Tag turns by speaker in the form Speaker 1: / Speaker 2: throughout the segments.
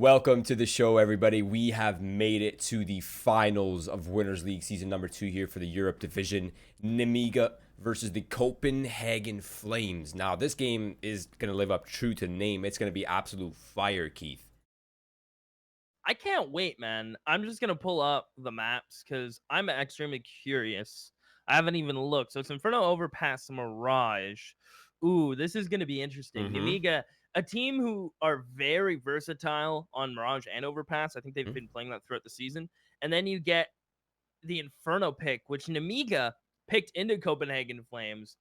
Speaker 1: Welcome to the show, everybody. We have made it to the finals of Winners League Season number 2 here for the Europe Division. Nemiga versus the Copenhagen Flames. Now, this game is going to live up true to name. It's going to be absolute fire, Keith.
Speaker 2: I can't wait, man. I'm just going to pull up the maps because I'm extremely curious. I haven't even looked. So it's Inferno Overpass Mirage. Ooh, this is going to be interesting. Nemiga, a team who are very versatile on Mirage and Overpass. I think they've been playing that throughout the season. And then you get the Inferno pick, which Nemiga picked into Copenhagen Flames.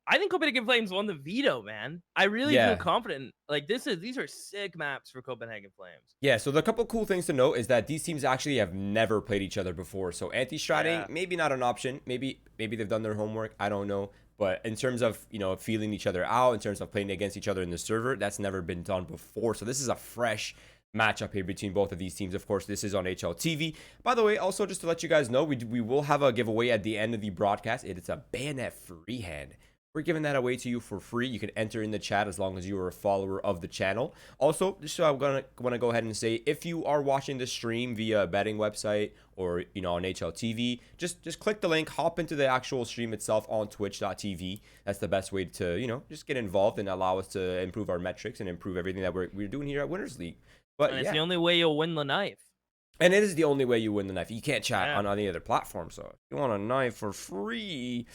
Speaker 2: I think Copenhagen Flames won the veto, man. I really feel confident. Like these are sick maps for Copenhagen Flames.
Speaker 1: Yeah, so the couple cool things to note is that these teams actually have never played each other before. So anti-stratting, maybe not an option. Maybe they've done their homework. I don't know. But in terms of, feeling each other out, in terms of playing against each other in the server, that's never been done before. So this is a fresh matchup here between both of these teams. Of course, this is on HLTV. By the way, also just to let you guys know, we will have a giveaway at the end of the broadcast. It's a bayonet freehand. We're giving that away to you for free. You can enter in the chat as long as you are a follower of the channel. Also, just so I'm want to go ahead and say, if you are watching the stream via a betting website or on HLTV, just click the link, hop into the actual stream itself on twitch.tv. That's the best way to just get involved and allow us to improve our metrics and improve everything that we're doing here at Winners League. But
Speaker 2: and it's the only way you'll win the knife.
Speaker 1: And it is the only way you win the knife. You can't chat on any other platform. So if you want a knife for free,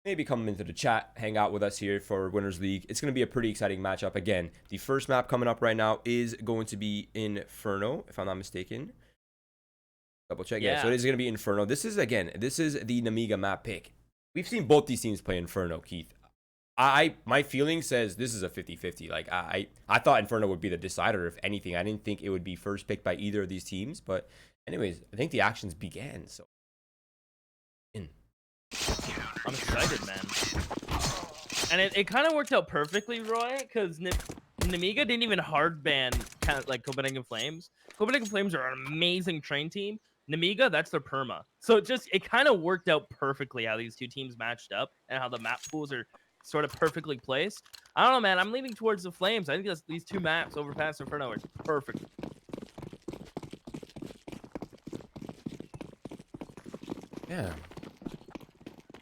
Speaker 1: maybe come into the chat, hang out with us here for Winners League. It's going to be a pretty exciting matchup. Again, the first map coming up right now is going to be Inferno, if I'm not mistaken. Double check. Yeah, so it is going to be Inferno. This is the Nemiga map pick. We've seen both these teams play Inferno, Keith. My feeling says this is a 50-50. Like, I thought Inferno would be the decider, if anything. I didn't think it would be first picked by either of these teams. But anyways, I think the actions began, so.
Speaker 2: I'm excited, man. And it kind of worked out perfectly, Roy, because Nemiga didn't even hard ban like Copenhagen Flames. Copenhagen Flames are an amazing train team. Nemiga, that's their perma. So it kind of worked out perfectly how these two teams matched up and how the map pools are sort of perfectly placed. I don't know, man. I'm leaning towards the Flames. I think these two maps, Overpass and Inferno, are perfect.
Speaker 1: Yeah.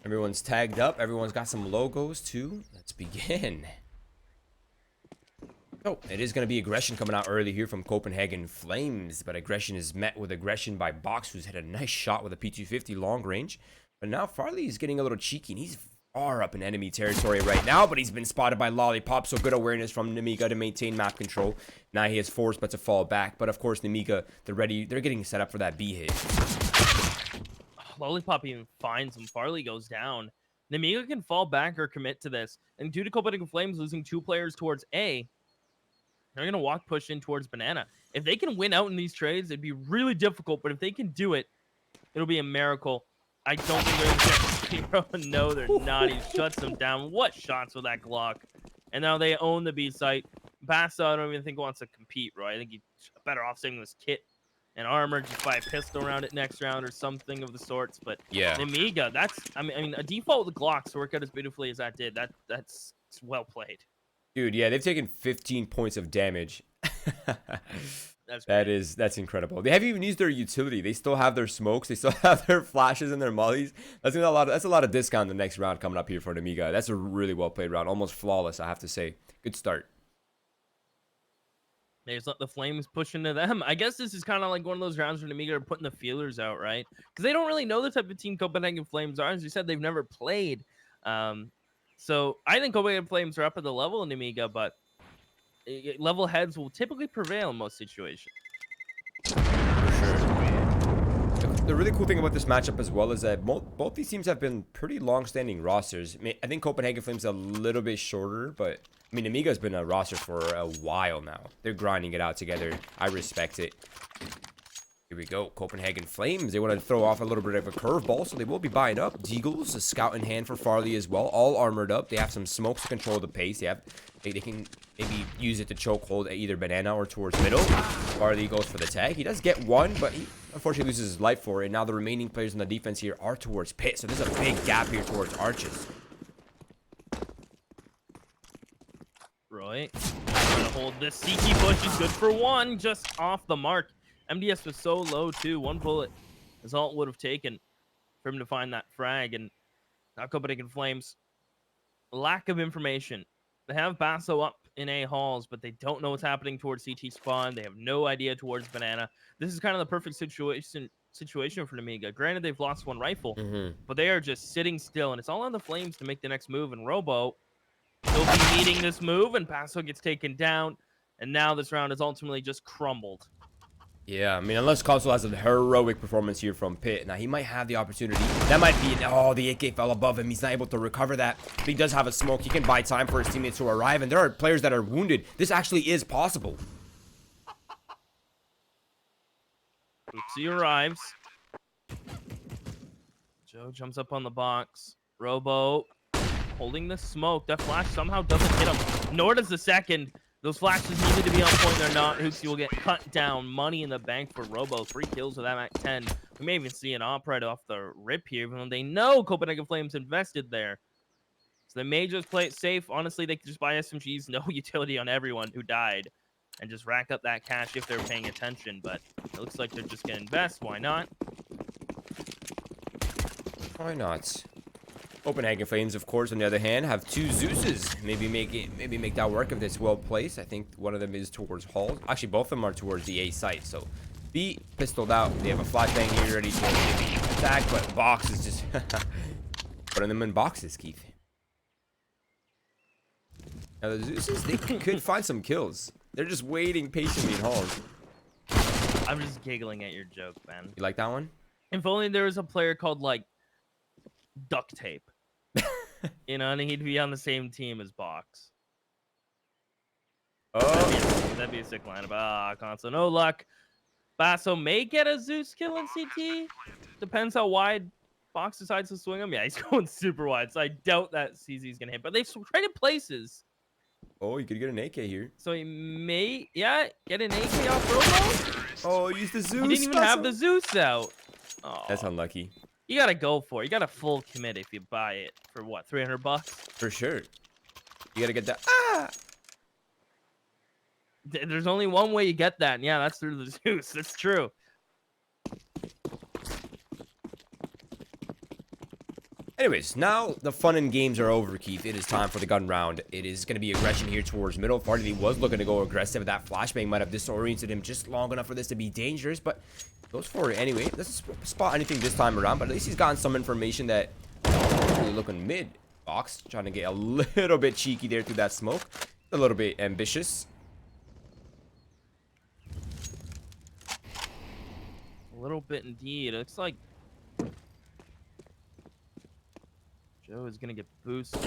Speaker 1: Everyone's tagged up. Everyone's got some logos, too. Let's begin. Oh, it is going to be aggression coming out early here from Copenhagen Flames. But aggression is met with aggression by Box, who's had a nice shot with a P250 long range. But now Farley is getting a little cheeky, and he's far up in enemy territory right now. But he's been spotted by Lollipop, so good awareness from Nemiga to maintain map control. Now he has force, but to fall back. But, of course, Nemiga, they're getting set up for that B hit.
Speaker 2: Lollipop even finds him. Farley goes down. Nemiga can fall back or commit to this. And due to Copenhagen Flames losing 2 players towards A, they're going to walk push in towards Banana. If they can win out in these trades, it'd be really difficult. But if they can do it, it'll be a miracle. I don't think they're going to 0. No, they're not. He shuts them down. What shots with that Glock? And now they own the B site. Basta, I don't even think wants to compete, right? I think he's better off saving this kit and armor, just buy a pistol around it next round or something of the sorts. But yeah, Nemiga, I mean, a default with Glocks to work out as beautifully as that did. That's well played,
Speaker 1: dude. Yeah, they've taken 15 points of damage. That's incredible. They haven't even used their utility. They still have their smokes. They still have their flashes and their mollies. That's a lot of discount in the next round coming up here for Nemiga. That's a really well played round, almost flawless, I have to say. Good start.
Speaker 2: They just let the Flames push into them. I guess this is kind of like one of those rounds where Nemiga are putting the feelers out, right? Because they don't really know the type of team Copenhagen Flames are. As you said, they've never played. So I think Copenhagen Flames are up at the level of Nemiga, but level heads will typically prevail in most situations.
Speaker 1: The really cool thing about this matchup as well is that both these teams have been pretty long-standing rosters. I think Copenhagen Flames a little bit shorter, but I mean, Nemiga's been a roster for a while now. They're grinding it out together. I respect it. Here we go. Copenhagen Flames. They want to throw off a little bit of a curveball, so they will be buying up. Deagles, a scout in hand for Farley as well. All armored up. They have some smokes to control the pace. They can maybe use it to choke hold at either Banana or towards middle. Farley goes for the tag. He does get one, but he unfortunately loses his life for it. Now the remaining players on the defense here are towards pit, so there's a big gap here towards arches.
Speaker 2: Roy, hold. This CT push is good for one, just off the mark. MDS was so low too. One bullet is all it would have taken for him to find that frag. And now Copenhagen Flames, lack of information. They have Basso up in A halls, but they don't know what's happening towards CT spawn. They have no idea towards Banana. This is kind of the perfect situation for Nemiga. Granted, they've lost one rifle, but they are just sitting still, and it's all on the Flames to make the next move. And Robo will be needing this move, and Basso gets taken down, and now this round is ultimately just crumbled.
Speaker 1: Yeah, I mean, unless Console has a heroic performance here from Pitt. Now, he might have the opportunity. That might be... Oh, the AK fell above him. He's not able to recover that. But he does have a smoke. He can buy time for his teammates to arrive. And there are players that are wounded. This actually is possible.
Speaker 2: Oopsie arrives. Joe jumps up on the box. Robo holding the smoke. That flash somehow doesn't hit him. Nor does the second. Those flashes needed to be on point. They're not. Hoopsie will get cut down. Money in the bank for Robo. 3 kills with that at 10. We may even see an op right off the rip here, even though they know Copenhagen Flames invested there. So they may just play it safe. Honestly, they could just buy SMGs, no utility on everyone who died, and just rack up that cash if they're paying attention. But it looks like they're just going to invest. Why not?
Speaker 1: Why not? Copenhagen Flames, of course, on the other hand, have 2 Zeuses. Maybe make that work if it's well placed. I think one of them is towards Hall. Actually, both of them are towards the A site. So, B pistoled out. They have a flashbang here ready to attack, but Box is just putting them in boxes, Keith. Now, the Zeuses, they could find some kills. They're just waiting patiently in halls.
Speaker 2: I'm just giggling at your joke, man.
Speaker 1: You like that one?
Speaker 2: If only there was a player called, like, Duct Tape. You know, and he'd be on the same team as Box.
Speaker 1: Oh,
Speaker 2: that'd be a sick lineup. Ah, Console, no luck. Basso may get a Zeus kill in CT. Depends how wide Box decides to swing him. Yeah, he's going super wide, so I doubt that CZ's gonna hit. But they've traded places.
Speaker 1: Oh, you could get an AK here.
Speaker 2: So he may, yeah, get an AK off Robo.
Speaker 1: Oh, use the Zeus.
Speaker 2: He didn't even have the Zeus out. Oh.
Speaker 1: That's unlucky.
Speaker 2: You gotta go for it. You gotta full commit if you buy it for what, $300?
Speaker 1: For sure. You gotta get that. Ah!
Speaker 2: There's only one way you get that, and yeah, that's through the Zeus. That's true.
Speaker 1: Anyways, now the fun and games are over, Keith. It is time for the gun round. It is going to be aggression here towards middle. Farley was looking to go aggressive. That flashbang might have disoriented him just long enough for this to be dangerous, but goes for it anyway. Doesn't spot anything this time around, but at least he's gotten some information that really looking mid. Box trying to get a little bit cheeky there through that smoke. A little bit ambitious.
Speaker 2: A little bit indeed. It looks like Joe is going to get boosted.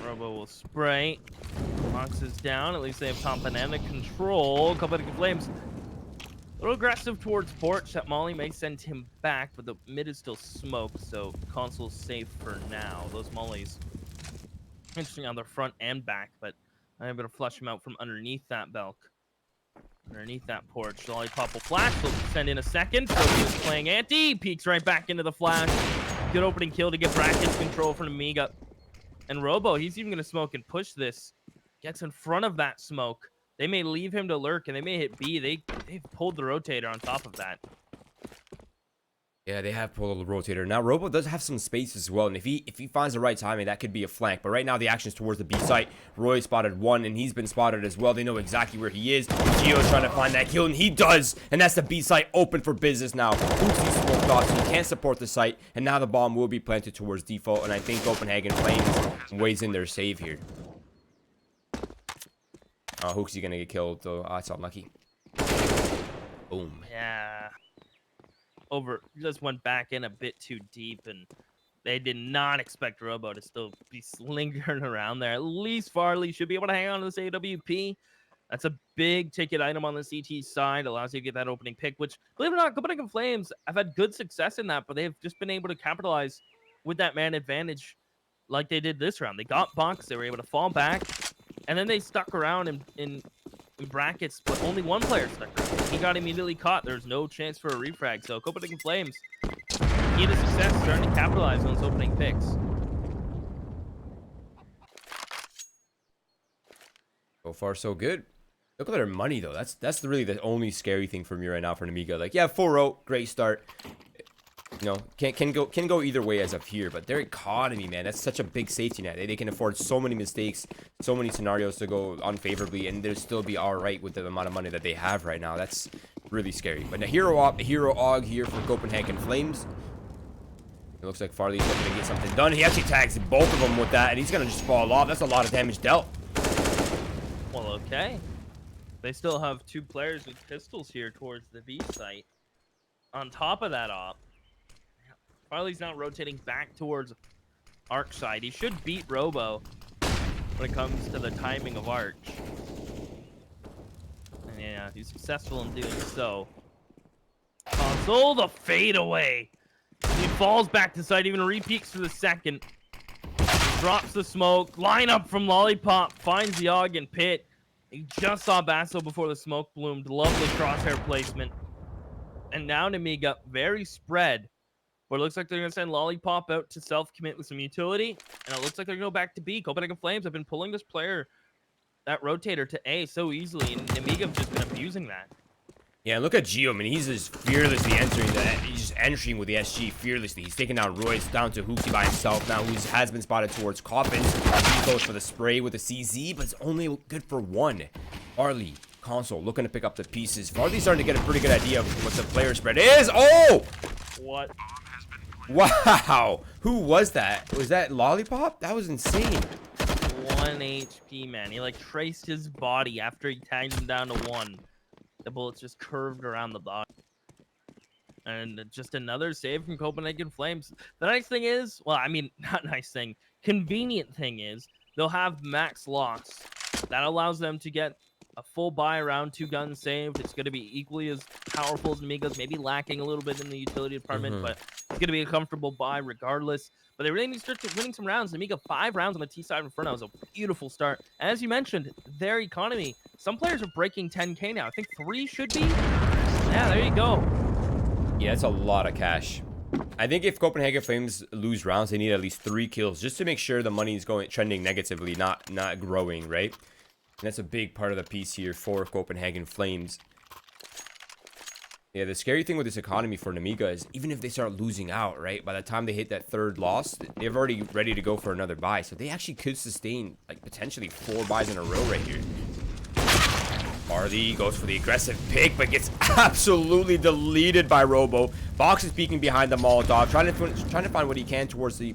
Speaker 2: Robo will spray. Box is down. At least they have top banana control. Copenhagen Flames a little aggressive towards Porch. That Molly may send him back, but the mid is still smoked, so Console's safe for now. Those Mollies interesting on their front and back, but I'm able to flush him out from underneath that Belk. Underneath that Porch. Lollipop will flash. They'll send in a second. Focus playing anti. Peeks right back into the flash. Good opening kill to get brackets control from Nemiga. And Robo, he's even going to smoke and push this. Gets in front of that smoke. They may leave him to lurk, and they may hit B. They've pulled the rotator on top of that.
Speaker 1: Yeah, they have pulled the rotator. Now, Robo does have some space as well, and if he finds the right timing, that could be a flank. But right now, the action is towards the B site. Roy spotted one, and he's been spotted as well. They know exactly where he is. Gio's trying to find that kill, and he does. And that's the B site open for business now. Oopsie smoked off, so he can't support the site. And now the bomb will be planted towards default, and I think Copenhagen Flames weighs in their save here. Oh, Hooksie gonna get killed, though. Oh, that's unlucky. Boom.
Speaker 2: Yeah. Just went back in a bit too deep, and they did not expect Robo to still be lingering around there. At least Farley should be able to hang on to this AWP. That's a big ticket item on the CT side. Allows you to get that opening pick, which, believe it or not, Copenhagen Flames have had good success in that, but they've just been able to capitalize with that man advantage like they did this round. They got Box. They were able to fall back, and then they stuck around in brackets, but only one player stuck around. He got immediately caught. There's no chance for a refrag. So Copenhagen Flames, key to success, starting to capitalize on those opening picks.
Speaker 1: So far, so good. Look at their money, though. That's really the only scary thing for me right now for Nemiga. Like, yeah, 4-0, great start. You know, can go either way as of here, but their economy, man, that's such a big safety net. They can afford so many mistakes, so many scenarios to go unfavorably, and they'll still be all right with the amount of money that they have right now. That's really scary. But a hero og here for Copenhagen Flames. It looks like Farley's looking to get something done. He actually tags both of them with that, and he's gonna just fall off. That's a lot of damage dealt.
Speaker 2: Well, okay. They still have 2 players with pistols here towards the B site. On top of that op, Farley's now rotating back towards Arch side. He should beat Robo when it comes to the timing of Arch. And yeah, he's successful in doing so. Console, the fadeaway. He falls back to side, even re-peeks for the second. Drops the smoke. Lineup from Lollipop. Finds the Og and Pit. He just saw Basso before the smoke bloomed. Lovely crosshair placement. And now Nemiga, very spread. But it looks like they're going to send Lollipop out to self-commit with some utility. And it looks like they're going to go back to B. Copenhagen Flames have been pulling this player, that rotator, to A so easily. And Nemiga have just been abusing that. Yeah,
Speaker 1: look at Gio. I mean, he's just fearlessly entering that. He's just entering with the SG fearlessly. He's taking down Royce down to Hoopsy by himself now, who has been spotted towards Coffins. He goes for the spray with the CZ, but it's only good for 1. Farley, Console, looking to pick up the pieces. Farley's starting to get a pretty good idea of what the player spread is. Oh!
Speaker 2: What?
Speaker 1: Wow! Who was that? Was that Lollipop? That was insane.
Speaker 2: 1 HP, man. He, like, traced his body after he tagged him down to 1. The bullets just curved around the body. And just another save from Copenhagen Flames. The nice thing is, well, I mean, not nice thing. Convenient thing is, they'll have max loss. That allows them to get a full buy around 2 guns saved. It's going to be equally as powerful as Nemiga's, maybe lacking a little bit in the utility department, but it's going to be a comfortable buy regardless. But they really need to start winning some rounds. Nemiga 5 rounds on the T side of Inferno is a beautiful start. As you mentioned, their economy, some players are breaking 10K now. I think 3 should be. Yeah, there you go.
Speaker 1: Yeah, it's a lot of cash. I think if Copenhagen Flames lose rounds, they need at least 3 kills just to make sure the money is trending negatively, not growing, right? And that's a big part of the piece here for Copenhagen Flames. Yeah, the scary thing with this economy for Nemiga is even if they start losing out, right? By the time they hit that 3rd loss, they're already ready to go for another buy. So they actually could sustain, like, potentially 4 buys in a row right here. Farley goes for the aggressive pick, but gets absolutely deleted by Robo. Box is peeking behind the Molotov, trying to find what he can towards the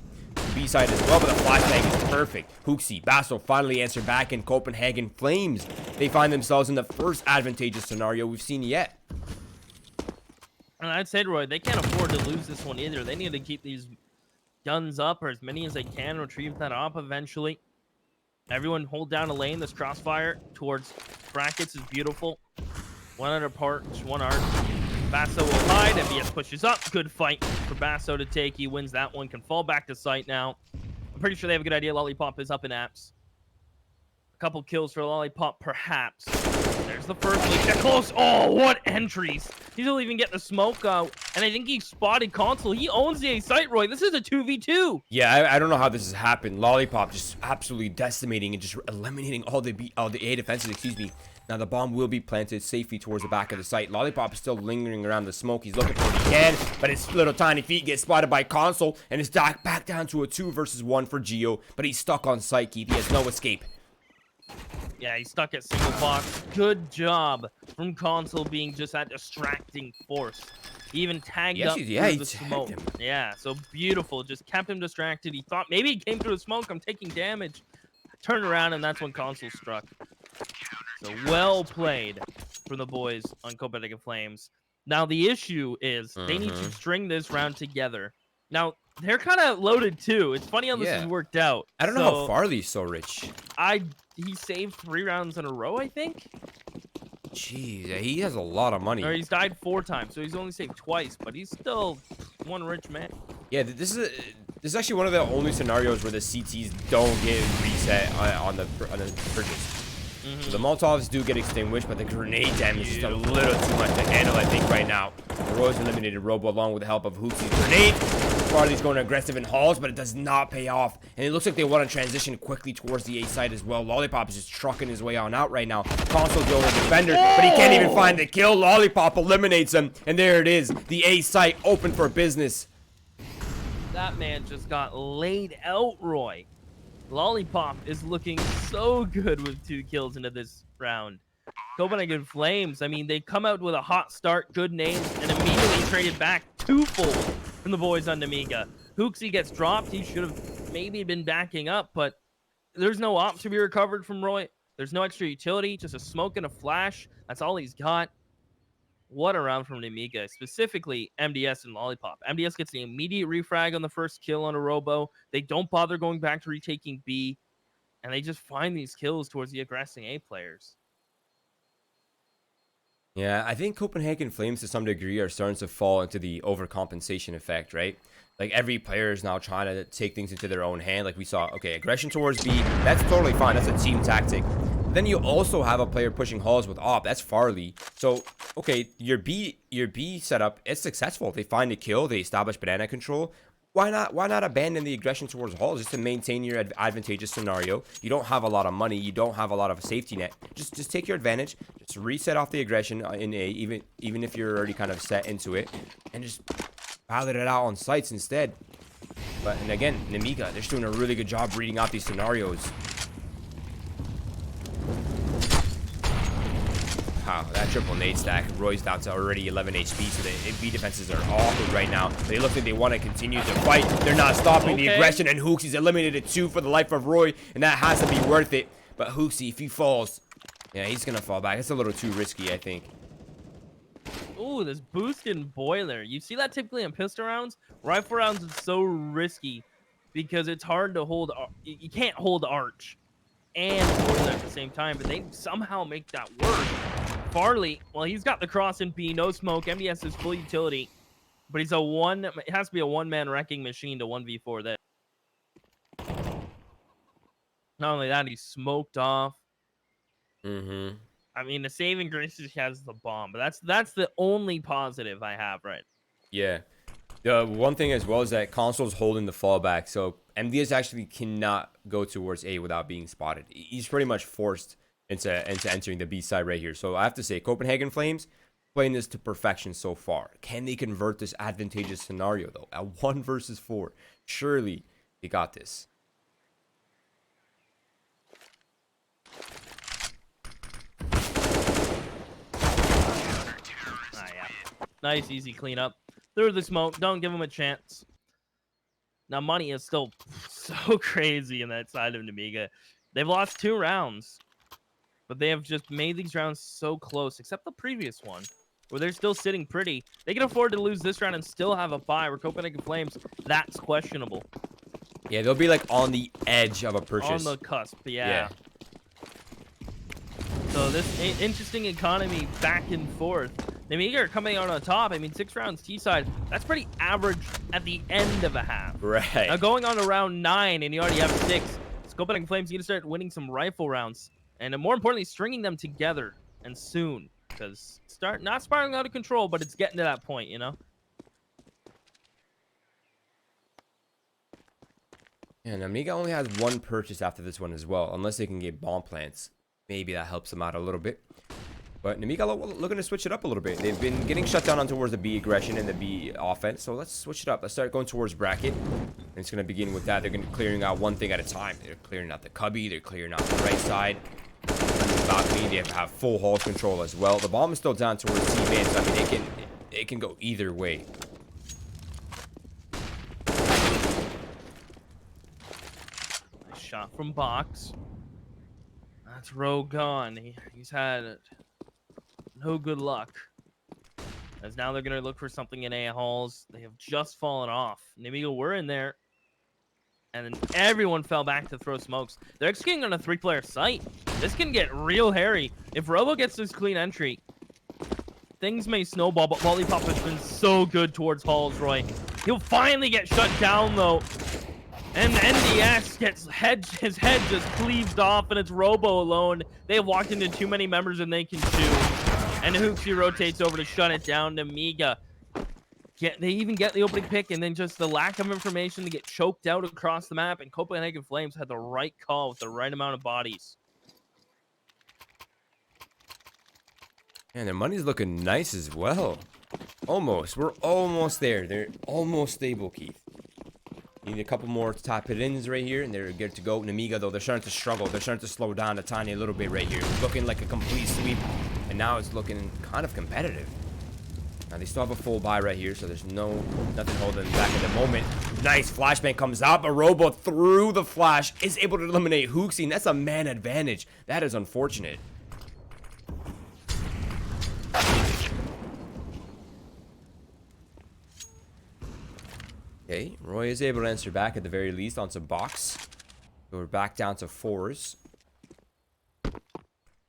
Speaker 1: B side as well, but the flashbang is perfect. Hooksy, Basso finally answer back, in Copenhagen Flames, they find themselves in the first advantageous scenario we've seen yet.
Speaker 2: And I'd say, Roy, they can't afford to lose this one either. They need to keep these guns up, or as many as they can, retrieve that up eventually. Everyone hold down a lane. This crossfire towards brackets is beautiful. 1 under Parch, 1 Arch. Basso will hide. MBS pushes up. Good fight for Basso to take. He wins that one. Can fall back to site now. I'm pretty sure they have a good idea. Lollipop is up in apps. A couple kills for Lollipop, perhaps. There's the first leak. That close. Oh, what entries. He'll even get the smoke out. And I think he spotted Console. He owns the A site, Roy. This is a 2v2.
Speaker 1: Yeah, I don't know how this has happened. Lollipop just absolutely decimating and just eliminating all the A defenses, excuse me. Now the bomb will be planted safely towards the back of the site. Lollipop is still lingering around the smoke. He's looking for what he can, but his little tiny feet get spotted by Console, and is back down to a 2 versus 1 for Gio. But he's stuck on site, Keith. He has no escape.
Speaker 2: Yeah, he's stuck at single box. Good job from Console being just that distracting force. He even tagged up through the smoke. Yeah, so beautiful. Just kept him distracted. He thought maybe he came through the smoke. I'm taking damage. Turned around, and that's when Console struck. So well played for the boys on Copenhagen Flames. Now, the issue is they need to string this round together. Now, they're kind of loaded, too. It's funny how this has worked out.
Speaker 1: I don't know how Farley's so rich.
Speaker 2: He saved 3 rounds in a row, I think.
Speaker 1: Jeez, he has a lot of money.
Speaker 2: Or he's died 4 times, so he's only saved twice, but he's still one rich man.
Speaker 1: Yeah, this is actually one of the only scenarios where the CTs don't get reset on the purchase. So the Molotovs do get extinguished, but the grenade damage is just a little too much to handle, I think, right now. Roy's eliminated Robo along with the help of Hoopsy's grenade. Farley's going aggressive in halls, but it does not pay off. And it looks like they want to transition quickly towards the A side as well. Lollipop is just trucking his way on out right now. Console's the only defender, but he can't even find the kill. Lollipop eliminates him, and there it is. The A site open for business.
Speaker 2: That man just got laid out, Roy. Lollipop is looking so good with 2 kills into this round. Copenhagen Flames, I mean, they come out with a hot start, good names, and immediately traded back twofold from the boys on Nemiga. Hooksy gets dropped. He should have maybe been backing up, but there's no op to be recovered from Roy. There's no extra utility, just a smoke and a flash. That's all he's got. What a round from Nemiga, specifically MDS and Lollipop. MDS gets the immediate refrag on the first kill on a Robo. They don't bother going back to retaking B, and they just find these kills towards the aggressing A players.
Speaker 1: Yeah, I think Copenhagen Flames to some degree are starting to fall into the overcompensation effect, right? Like every player is now trying to take things into their own hand. Like we saw, okay, aggression towards B, that's totally fine. That's a team tactic. Then you also have a player pushing halls with op. That's Farley. So, okay, your B setup is successful. They find a kill. They establish banana control. Why not abandon the aggression towards halls just to maintain your advantageous scenario? You don't have a lot of money. You don't have a lot of a safety net. Just take your advantage. Just reset off the aggression in A, even if you're already kind of set into it, and just pilot it out on sites instead. And again, Nemiga, they're just doing a really good job reading out these scenarios. Wow, that triple nade stack. Roy's down to already 11 HP, so the B defenses are awkward right now. They look like they want to continue to fight. They're not stopping the aggression, and Hooksy's eliminated 2 for the life of Roy, and that has to be worth it. But Hooksy, if he falls, yeah, he's going to fall back. It's a little too risky, I think.
Speaker 2: Ooh, this boost in Boiler. You see that typically in pistol rounds? Rifle rounds is so risky because it's hard to hold. You can't hold Arch and Boiler at the same time, but they somehow make that work. Farley, well, he's got the cross in B, no smoke. MDS is full utility, but he's it has to be a one-man wrecking machine to 1v4 this. Not only that, he's smoked off. I mean, the saving grace is he has the bomb, but that's the only positive I have, right?
Speaker 1: Yeah. The one thing as well is that Console's holding the fallback, so MDS actually cannot go towards A without being spotted. He's pretty much forced into entering the B side right here. So I have to say, Copenhagen Flames playing this to perfection so far. Can they convert this advantageous scenario though? At 1 versus 4, surely they got this.
Speaker 2: Yeah. Nice, easy cleanup. Through the smoke. Don't give him a chance. Now, money is still so crazy in that side of Nemiga. They've lost 2 rounds. But they have just made these rounds so close, except the previous one, where they're still sitting pretty. They can afford to lose this round and still have a bye, where Copenhagen Flames, that's questionable.
Speaker 1: Yeah, they'll be like on the edge of a purchase.
Speaker 2: On the cusp, yeah. So this interesting economy back and forth. Nemiga are coming out on top. I mean, 6 rounds Seaside, that's pretty average at the end of a half.
Speaker 1: Right.
Speaker 2: Now going on to round 9, and you already have 6. So Copenhagen Flames need to start winning some rifle rounds. And more importantly, stringing them together and soon, because not spiraling out of control, but it's getting to that point, you know.
Speaker 1: And Nemiga only has 1 purchase after this one as well, unless they can get bomb plants. Maybe that helps them out a little bit. But Nemiga looking to switch it up a little bit. They've been getting shut down on towards the B aggression and the B offense, so let's switch it up. Let's start going towards bracket. And it's going to begin with that. They're going to be clearing out one thing at a time. They're clearing out the cubby. They're clearing out the right side. Balcony, they have full hall control as well. The bomb is still down towards C-man, so I mean it can go either way.
Speaker 2: Nice shot from Box. That's Rogue gone. He's had no good luck. As now they're gonna look for something in A halls. They have just fallen off. Nemiga were in there. And then everyone fell back to throw smokes. They're executing on a 3-player site. This can get real hairy. If Robo gets this clean entry, things may snowball, but Lollipop has been so good towards halls, Roy. He'll finally get shut down, though. And NDS gets his head just cleaved off, and it's Robo alone. They have walked into too many members, and they can chew. And Hooksy rotates over to shut it down. Nemiga They even get the opening pick, and then just the lack of information to get choked out across the map. And Copenhagen Flames had the right call with the right amount of bodies.
Speaker 1: And their money's looking nice as well. Almost. We're almost there. They're almost stable, Keith. Need a couple more top hit-ins right here, and they're good to go. Nemiga, though, they're starting to struggle. They're starting to slow down a tiny little bit right here. It's looking like a complete sweep, and now it's looking kind of competitive. Now, they still have a full buy right here, so there's nothing holding them back at the moment. Nice flashbang comes out, but Robo through the flash is able to eliminate Hooksy, and that's a man advantage. That is unfortunate. Okay, Roy is able to answer back at the very least on some box. So we're back down to 4s.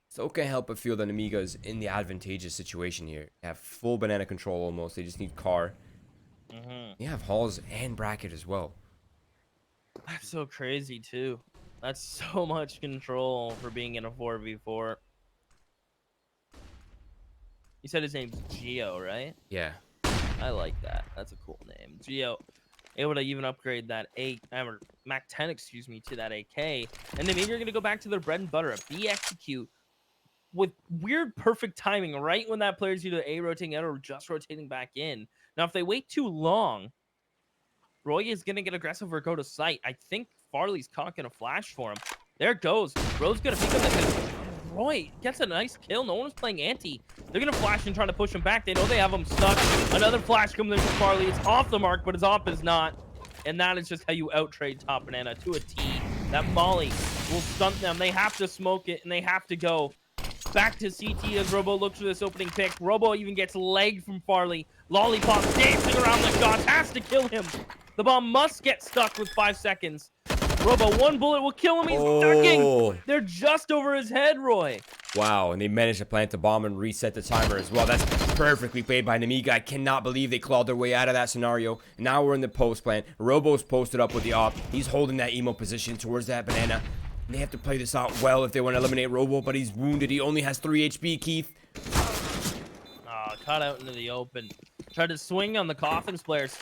Speaker 1: So can't help but feel that Nemiga is in the advantageous situation here. They have full banana control almost. They just need car. You have Halls and bracket as well.
Speaker 2: That's so crazy too. That's so much control for being in a 4v4. You said his name's Geo, right?
Speaker 1: Yeah.
Speaker 2: I like that. That's a cool name. Geo. Able to even upgrade that Mac 10, excuse me, to that AK. And then maybe you're going to go back to their bread and butter, a B execute with weird perfect timing right when that player's either A rotating out or just rotating back in. Now, if they wait too long, Roy is going to get aggressive or go to sight. I think Farley's cocking a flash for him. There it goes. Roy's going to pick up that. Roy gets a nice kill. No one was playing anti. They're going to flash and try to push him back. They know they have him stuck. Another flash comes in from Farley. It's off the mark, but his off is not. And that is just how you out-trade Top Banana to a T. That Molly will stunt them. They have to smoke it, and they have to go. Back to CT as Robo looks for this opening pick. Robo even gets legged from Farley. Lollipop dancing around the shots. Has to kill him. The bomb must get stuck with 5 seconds. Robo, one bullet will kill him. He's ducking. They're just over his head, Roy.
Speaker 1: Wow, and they managed to plant the bomb and reset the timer as well. That's perfectly played by Nemiga. I cannot believe they clawed their way out of that scenario. Now we're in the post plant. Robo's posted up with the op. He's holding that emo position towards that banana. And they have to play this out well if they want to eliminate Robo, but he's wounded. He only has 3 HP, Keith.
Speaker 2: Caught out into the open. Tried to swing on the Coffins players.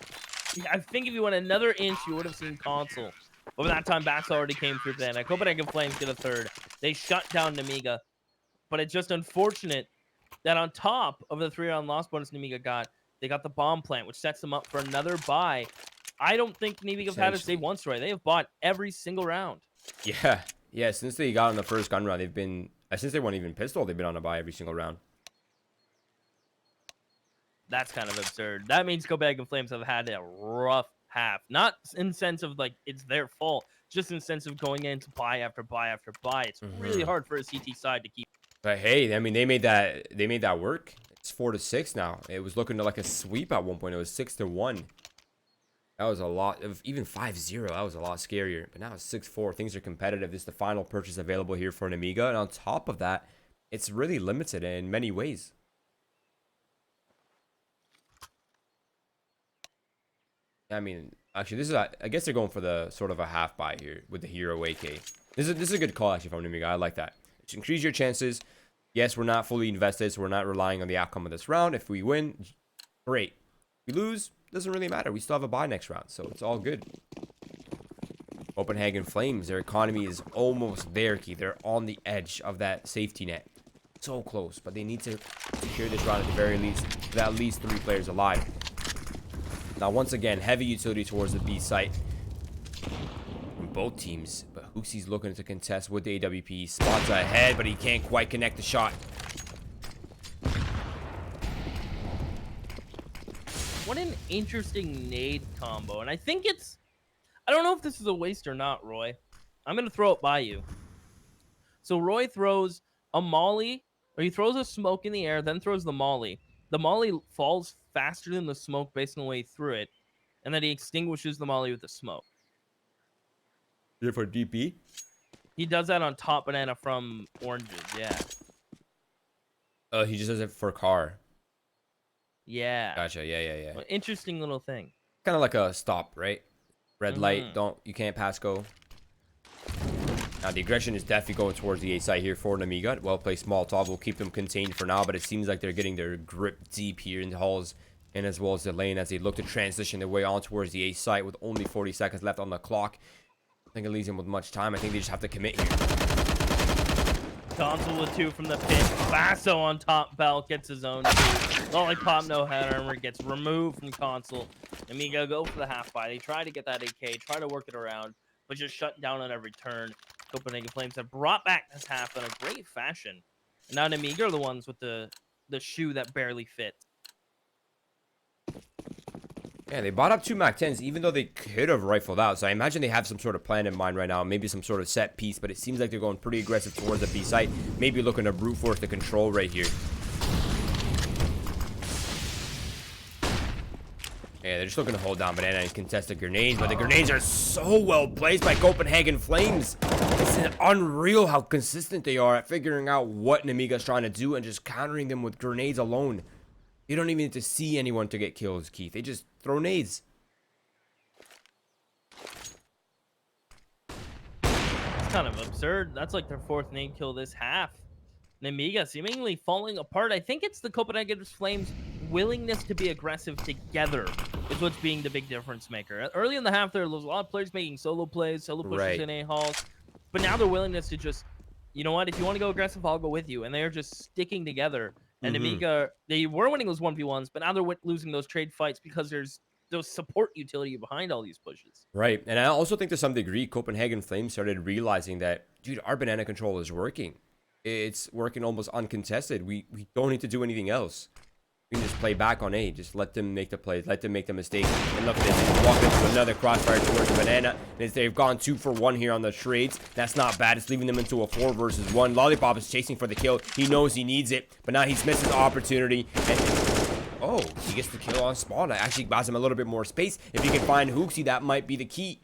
Speaker 2: I think if you went another inch, you would have seen console. But by that time, Bats already came through Banana. Copenhagen Flames get a third. They shut down Nemiga. But it's just unfortunate that on top of the 3-round loss bonus Nemiga got, they got the bomb plant, which sets them up for another buy. I don't think Nemiga have had to save once, right? They have bought every single round.
Speaker 1: Yeah, since they got on the first gun round, they've been, since they weren't even pistol, they've been on a buy every single round.
Speaker 2: That's kind of absurd. That means Copenhagen Flames have had a rough half. Not in sense of like it's their fault, just in sense of going into buy after buy after buy. It's really hard for a CT side to keep.
Speaker 1: But hey, I mean, they made that work. It's 4-6 now. It was looking like a sweep at one point. It was 6-1. That was a lot. Even 5-0, that was a lot scarier. But now it's 6-4. Things are competitive. This is the final purchase available here for Nemiga. And on top of that, it's really limited in many ways. I mean, actually, this is I guess they're going for the sort of a half buy here with the Hero AK. This is a good call actually from Nemiga. I like that. Just increase your chances. Yes, we're not fully invested, so we're not relying on the outcome of this round. If we win, great. If we lose, doesn't really matter. We still have a buy next round, so it's all good. Copenhagen Flames, their economy is almost there, Keith. They're on the edge of that safety net. So close, but they need to secure this round at the very least with at least 3 players alive. Now, once again, heavy utility towards the B site from both teams. But Hooksy's looking to contest with the AWP. Spots ahead, but he can't quite connect the shot.
Speaker 2: What an interesting nade combo. And I think it's... I don't know if this is a waste or not, Roy. I'm going to throw it by you. So Roy throws a molly, or he throws a smoke in the air, then throws the molly. The molly falls faster than the smoke based on the way through it, and then he extinguishes the molly with the smoke.
Speaker 1: Is it for DP?
Speaker 2: He does that on Top Banana from Oranges, yeah.
Speaker 1: He just does it for car.
Speaker 2: Yeah.
Speaker 1: Gotcha, yeah.
Speaker 2: Well, interesting little thing.
Speaker 1: Kind of like a stop, right? Red light, you can't pass go. Now, the aggression is definitely going towards the A side here for Nemiga. Well-placed Molotov will keep them contained for now, but it seems like they're getting their grip deep here in the halls. and as well as the lane as they look to transition their way on towards the A site with only 40 seconds left on the clock. I think it leaves them with much time. I think they just have to commit here.
Speaker 2: Console with 2 from the pit. Basso on top. Bell gets his own 2. Lollipop no head armor gets removed from Console. Nemiga go for the half buy. They try to get that AK, try to work it around, but just shut down on every turn. Copenhagen Flames have brought back this half in a great fashion. And now Nemiga are the ones with the shoe that barely fits.
Speaker 1: Yeah, they bought up 2 MAC-10s, even though they could have rifled out. So I imagine they have some sort of plan in mind right now, maybe some sort of set piece, but it seems like they're going pretty aggressive towards the B site, maybe looking to brute force the control right here. Yeah, they're just looking to hold down Banana and contest the grenades, but the grenades are so well placed by Copenhagen Flames. It's unreal how consistent they are at figuring out what Nemiga's trying to do and just countering them with grenades alone. You don't even need to see anyone to get kills, Keith. They just throw nades.
Speaker 2: It's kind of absurd. That's like their 4th nade kill this half. Nemiga seemingly falling apart. I think it's the Copenhagen Flames' willingness to be aggressive together is what's being the big difference maker. Early in the half, there was a lot of players making solo plays, solo pushes in A-halls. But now their willingness to just, you know what, if you want to go aggressive, I'll go with you. And they're just sticking together. And Nemiga, they were winning those 1v1s, but now they're losing those trade fights because there's those support utility behind all these pushes.
Speaker 1: Right. And I also think to some degree, Copenhagen Flames started realizing that, dude, our banana control is working. It's working almost uncontested. We don't need to do anything else. We can just play back on A. Just let them make the plays. Let them make the mistakes. And look at this. They walk into another crossfire towards the banana. And they've gone 2 for 1 here on the trades. That's not bad. It's leaving them into a 4 versus 1. Lollipop is chasing for the kill. He knows he needs it. But now he's missed his opportunity. And oh, he gets the kill on spawn. That actually buys him a little bit more space. If he can find Hooksy, that might be the key.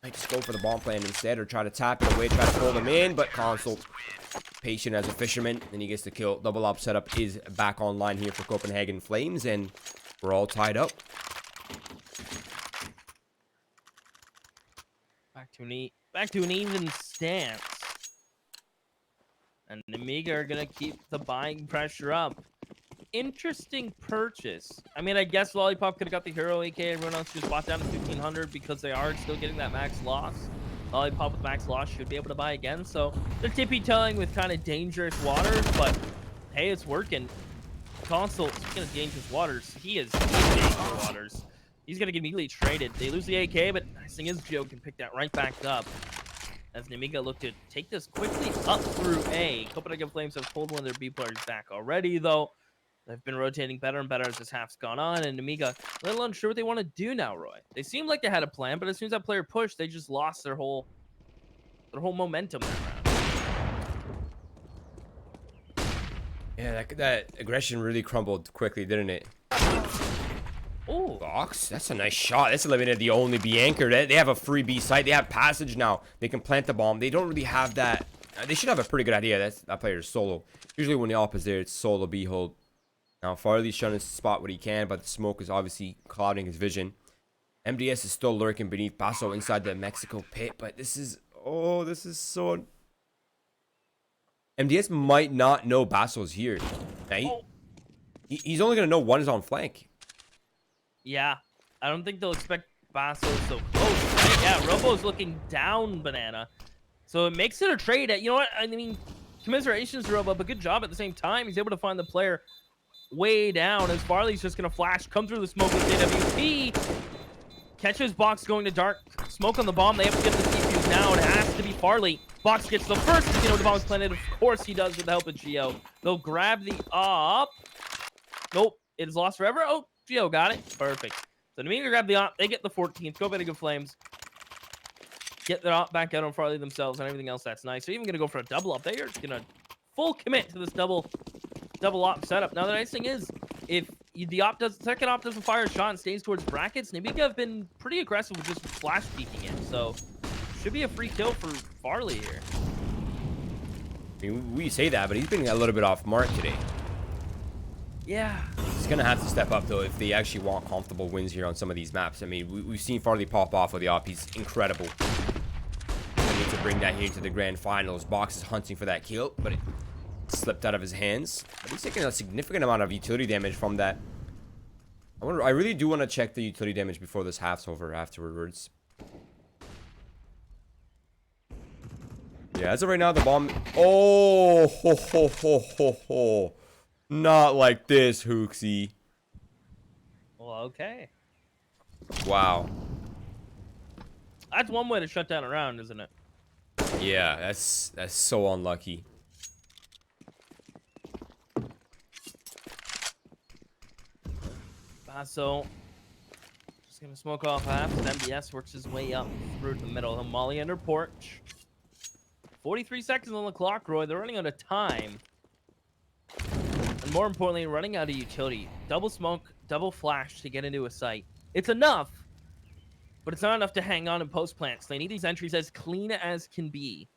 Speaker 1: Might just go for the bomb plan instead or try to tap it away, try to pull them in. But Console, patient as a fisherman, and he gets the kill. Double op setup is back online here for Copenhagen Flames, and we're all tied up.
Speaker 2: Back to an even stance. And Nemiga are gonna keep the buying pressure up. Interesting purchase. I mean, I guess Lollipop could have got the hero AK. Everyone else just bought down to 1500 because they are still getting that max loss. Lollipop with max loss should be able to buy again. So they're tippy-toeing with kind of dangerous waters, but hey, it's working. Console, speaking of dangerous waters, he is dangerous waters. He's gonna get immediately traded. They lose the AK, but nice thing is Joe can pick that right back up. As Nemiga look to take this quickly up through A. Copenhagen Flames have pulled one of their B players back already, though. They've been rotating better and better as this half's gone on, and Nemiga a little unsure what they want to do now, Roy. They seemed like they had a plan, but as soon as that player pushed, they just lost their whole momentum that round.
Speaker 1: Yeah, that aggression really crumbled quickly, didn't it?
Speaker 2: Oh,
Speaker 1: Box, that's a nice shot. That's eliminated the only B anchor. They have a free B site. They have passage now. They can plant the bomb. They don't really have that. They should have a pretty good idea. That player is solo. Usually when the op is there, it's solo B hold. Now, Farley's trying to spot what he can, but the smoke is obviously clouding his vision. MDS is still lurking beneath Basso inside the Mexico pit, but this is... Oh, this is so... MDS might not know Basso's here. Now, he's only going to know one is on flank.
Speaker 2: Yeah, I don't think they'll expect Basso so close. Right? Yeah, Robo's looking down Banana. So it makes it a trade. You know what? I mean, commiserations to Robo, but good job at the same time. He's able to find the player way down as Farley's just going to flash, come through the smoke with JWP. Catches Box going to dark. Smoke on the bomb. They have to get the CPUs now. It has to be Farley. Box gets the first casino the bomb's planted. Of course he does with the help of Geo. They'll grab the op. Nope. It is lost forever. Oh, Geo got it. Perfect. So Nemiga grab the op. They get the 14th. Go Copenhagen Flames. Get their op back out on Farley themselves and everything else. That's nice. They're even going to go for a double op. They are going to full commit to this double op setup. Now the nice thing is, if the second op doesn't fire a shot and stays towards brackets, Nemiga have been pretty aggressive with just flash peeking it. So should be a free kill for Farley here.
Speaker 1: I mean, we say that, but he's been a little bit off mark today.
Speaker 2: Yeah.
Speaker 1: He's going to have to step up, though, if they actually want comfortable wins here on some of these maps. I mean, we've seen Farley pop off with the op. He's incredible. We need to bring that here to the grand finals. Box is hunting for that kill, but it slipped out of his hands. But he's taking a significant amount of utility damage from that I really do want to check the utility damage before this half's over afterwards. Yeah, as of right now, the bomb... Oh, ho, ho, ho, ho, ho. Not like this, Hooksy.
Speaker 2: Well, okay.
Speaker 1: Wow.
Speaker 2: That's one way to shut down a round, isn't it?
Speaker 1: Yeah, that's so unlucky.
Speaker 2: So, just gonna smoke off half. MBS works his way up through the middle. He'll molly under porch. 43 seconds on the clock, Roy. They're running out of time. And more importantly, running out of utility. Double smoke, double flash to get into a site. It's enough, but it's not enough to hang on in post plants. They need these entries as clean as can be.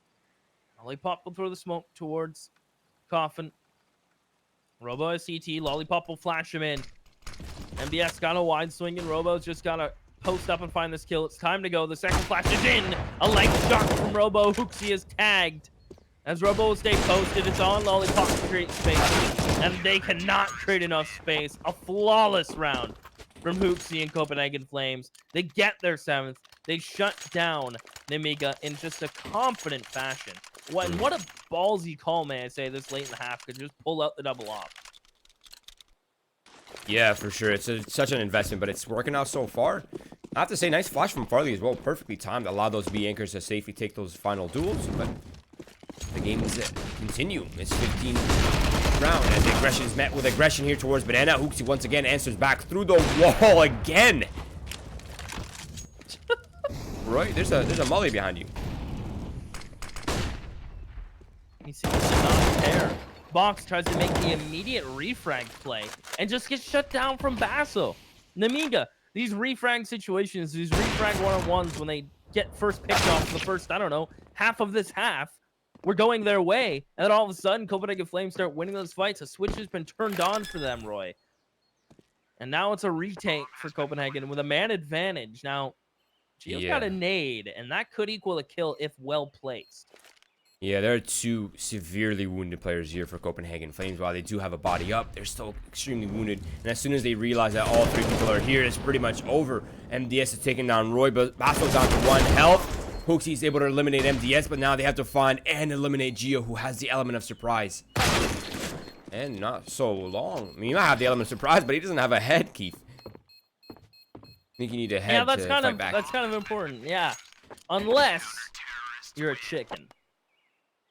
Speaker 2: Lollipop will throw the smoke towards Coffin. Robo has CT. Lollipop will flash him in. MBS got a wide swing, and Robo's just got to post up and find this kill. It's time to go. The second flash is in. A light shot from Robo. Hooksy is tagged. As Robo will stay posted, it's on Lollipop to create space. And they cannot create enough space. A flawless round from Hooksy and Copenhagen Flames. They get their 7th. They shut down Nemiga in just a confident fashion. What a ballsy call, may I say, this late in the half. Could just pull out the double off.
Speaker 1: Yeah, for sure. It's such an investment, but it's working out so far. I have to say, nice flash from Farley as well. Perfectly timed. Allow those B anchors to safely take those final duels. But the games continue. It's 15th round as the aggression is met with aggression here towards Banana. Hooksy once again answers back through the wall again. Roy, there's a molly behind you.
Speaker 2: He seems to not care. Box tries to make the immediate refrag play and just gets shut down from Basso. Nemiga, these refrag situations, these refrag one-on-ones, when they get first picked off the first, I don't know, half of this half, we're going their way. And then all of a sudden, Copenhagen Flames start winning those fights. A switch has been turned on for them, Roy. And now it's a retake for Copenhagen with a man advantage. Now, Gio's got a nade, and that could equal a kill if well placed.
Speaker 1: Yeah, there are two severely wounded players here for Copenhagen Flames. While they do have a body up, they're still extremely wounded. And as soon as they realize that all 3 people are here, it's pretty much over. MDS is taking down Roy, but Basso's down to 1 health. Hooksy's able to eliminate MDS, but now they have to find and eliminate Gio, who has the element of surprise. And not so long. I mean, you might have the element of surprise, but he doesn't have a head, Keith. I think you need a head to fight back.
Speaker 2: That's kind of important, yeah. Unless you're a chicken.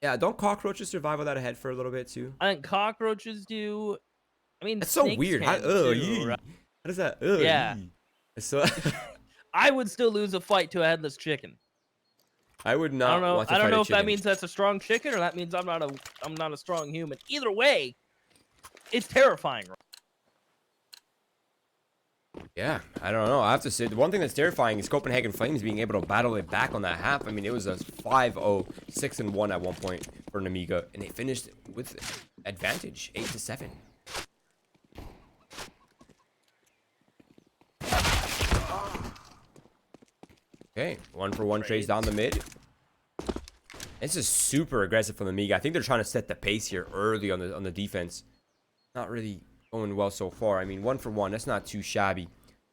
Speaker 1: Yeah, don't cockroaches survive without a head for a little bit too?
Speaker 2: I think cockroaches do. I mean,
Speaker 1: that's so weird. How does that?
Speaker 2: Yeah.
Speaker 1: So
Speaker 2: I would still lose a fight to a headless chicken.
Speaker 1: I would not.
Speaker 2: I don't know if that means that's a strong chicken or that means I'm not a strong human. Either way, it's terrifying.
Speaker 1: Yeah, I don't know. I have to say, the one thing that's terrifying is Copenhagen Flames being able to battle it back on that half. I mean, it was a 5-0, 6-1 at one point for Nemiga, and they finished with advantage, 8-7. Okay, 1-for-1 trades down the mid. This is super aggressive from Nemiga. I think they're trying to set the pace here early on the defense. Not really going well so far. I mean, 1-for-1, that's not too shabby.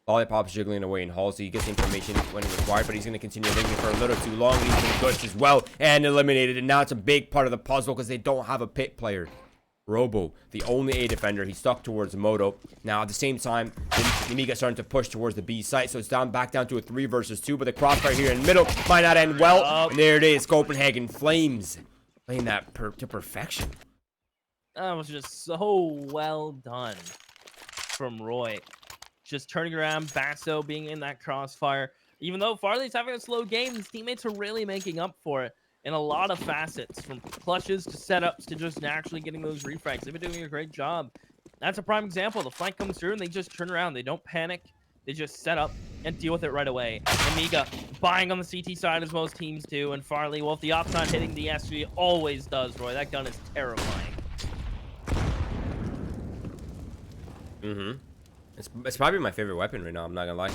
Speaker 1: Lollipop's jiggling away in Halsey. He gets information when required, but he's going to continue linking for a little too long. He's been pushed as well and eliminated. And now it's a big part of the puzzle because they don't have a pit player. Robo, the only A defender. He's stuck towards Moto. Now, at the same time, Nemiga starting to push towards the B site. So it's back down to a 3 versus 2. But the crossfire here in the middle might not end well. And there it is. Copenhagen Flames playing that to perfection.
Speaker 2: That was just so well done from Roy. Just turning around, Basso being in that crossfire. Even though Farley's having a slow game, his teammates are really making up for it in a lot of facets, from clutches to setups to just naturally getting those refrags. They've been doing a great job. That's a prime example. The flank comes through and they just turn around. They don't panic. They just set up and deal with it right away. Nemiga buying on the CT side as most teams do. And Farley, well, if the op's not hitting, the SG always does, Roy. That gun is terrifying.
Speaker 1: Mm-hmm. It's probably my favorite weapon right now, I'm not gonna lie.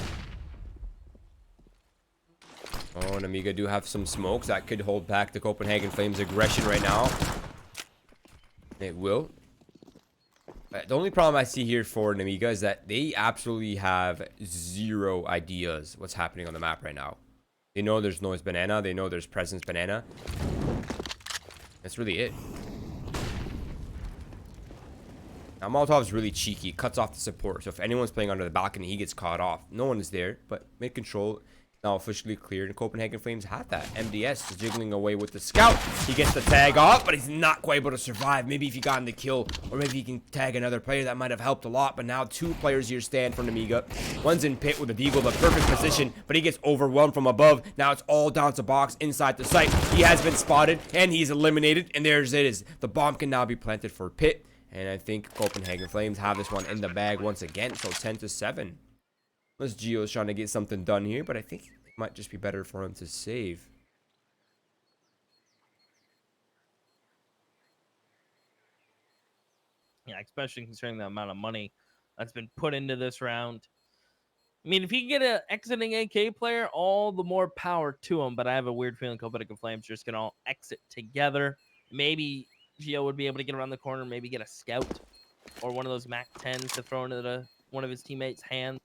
Speaker 1: Oh, Nemiga do have some smokes that could hold back the Copenhagen Flames aggression right now. It will. The only problem I see here for Nemiga is that they absolutely have zero ideas what's happening on the map right now. They know there's noise banana. They know there's presence banana. That's really it. Now, Molotov's really cheeky. Cuts off the support. So if anyone's playing under the balcony, he gets caught off. No one is there, but mid-control now officially cleared. And Copenhagen Flames had that. MDS is jiggling away with the scout. He gets the tag off, but he's not quite able to survive. Maybe if he got in the kill, or maybe he can tag another player, that might have helped a lot. But now 2 players here stand for Nemiga. One's in pit with a deagle, the perfect position, but he gets overwhelmed from above. Now it's all down to box inside the site. He has been spotted, and he's eliminated. And there's it is. The bomb can now be planted for pit. And I think Copenhagen Flames have this one in the bag once again. So 10-7. Unless Gio's trying to get something done here, but I think it might just be better for him to save.
Speaker 2: Yeah, especially considering the amount of money that's been put into this round. I mean, if you can get an exiting AK player, all the more power to him. But I have a weird feeling Copenhagen Flames are just going to all exit together. Maybe Gio would be able to get around the corner, maybe get a scout or one of those Mac 10s to throw into one of his teammates' hands.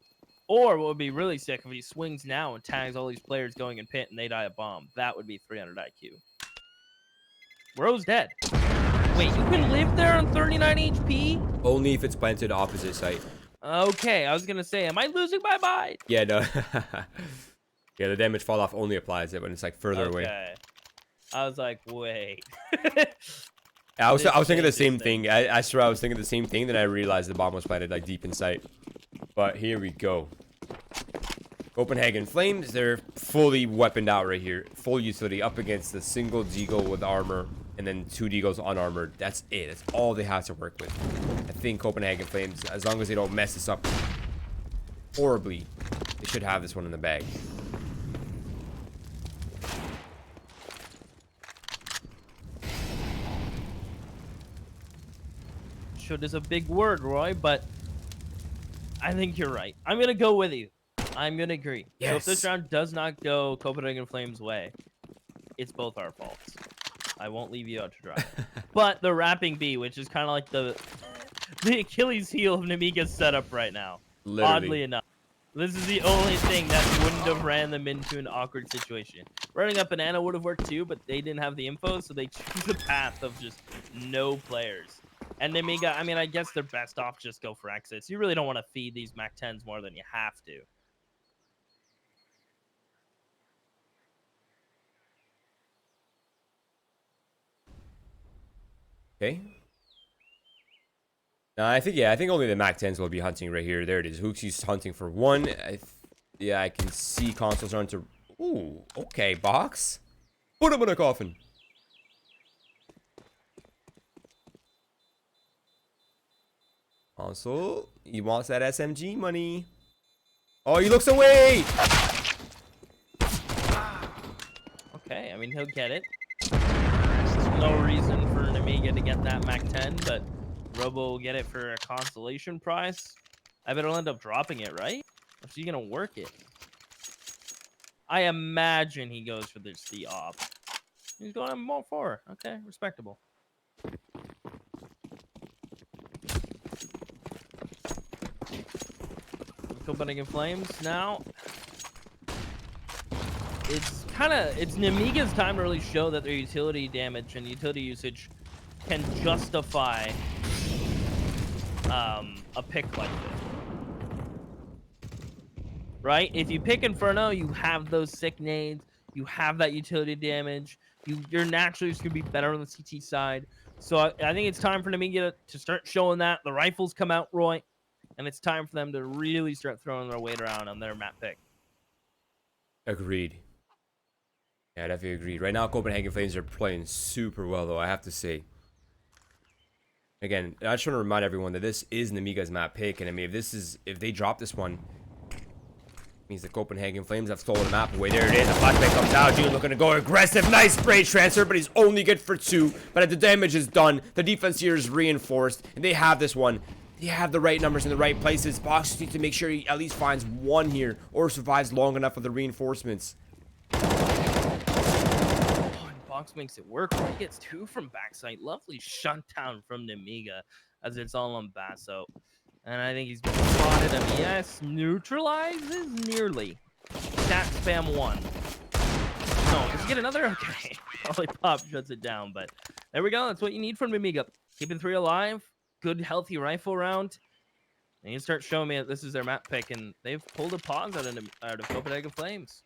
Speaker 2: Or what would be really sick if he swings now and tags all these players going in pit and they die a bomb. That would be 300 IQ. Bro's dead. Wait, you can live there on 39 HP?
Speaker 1: Only if it's planted opposite site.
Speaker 2: Okay, I was going to say, am I losing my mind?
Speaker 1: Yeah, no. Yeah, the damage fall off only applies it when it's like further away.
Speaker 2: I was like, wait.
Speaker 1: I was thinking the same thing. I swear I was thinking the same thing. Then I realized the bomb was planted like deep in sight. But here we go. Copenhagen Flames, they're fully weaponed out right here. Full utility up against the single deagle with armor. And then 2 deagles unarmored. That's it. That's all they have to work with. I think Copenhagen Flames, as long as they don't mess this up horribly, they should have this one in the bag.
Speaker 2: Should is a big word, Roy, but I think you're right. I'm going to go with you. I'm going to agree.
Speaker 1: Yes.
Speaker 2: So if this round does not go Copenhagen Flames' way, it's both our faults. I won't leave you out to dry. But the wrapping B, which is kind of like the Achilles heel of Nemiga's setup right now.
Speaker 1: Literally.
Speaker 2: Oddly enough. This is the only thing that wouldn't have ran them into an awkward situation. Running up banana would have worked too, but they didn't have the info, so they chose the path of just no players. And Nemiga, I mean, I guess they're best off just go for exits. You really don't want to feed these Mac 10s more than you have to.
Speaker 1: Okay. I think only the Mac 10s will be hunting right here. There it is. Hooksy's hunting for 1. Yeah, I can see consoles starting to... Ooh, okay, box. Put him in a coffin. Console, he wants that SMG money. Oh, he looks away.
Speaker 2: Okay, I mean, he'll get it. There's no reason for Nemiga to get that Mac 10, but Robo will get it for a consolation prize. I bet he'll end up dropping it, right? Or is he going to work it? I imagine he goes for this the op. He's going on 4. Okay, respectable. Copenhagen Flames now. It's Nemiga's time to really show that their utility damage and utility usage can justify a pick like this. Right? If you pick Inferno, you have those sick nades, you have that utility damage, you're naturally just gonna be better on the CT side. So I think it's time for Nemiga to start showing that. The rifles come out, Roy, and it's time for them to really start throwing their weight around on their map pick.
Speaker 1: Agreed. Yeah, definitely agreed. Right now, Copenhagen Flames are playing super well, though, I have to say. Again, I just want to remind everyone that this is Nemiga's map pick, and I mean, if they drop this one, it means the Copenhagen Flames have stolen the map away. There it is. The flashbang comes out. June looking to go aggressive. Nice spray transfer, but he's only good for 2. But the damage is done. The defense here is reinforced, and they have this one. They have the right numbers in the right places. Box needs to make sure he at least finds 1 here or survives long enough with the reinforcements.
Speaker 2: Box makes it work. He gets 2 from backside. Lovely shutdown from Nemiga. as it's all on Basso. And I think he's been spotted. And yes, neutralizes nearly. Stat spam 1. No, does he get another? Okay. Probably Pop shuts it down, but there we go. That's what you need from Nemiga. Keeping 3 alive. Good, healthy rifle round. And you start showing me that this is their map pick, and they've pulled a pause out of Copenhagen Flames.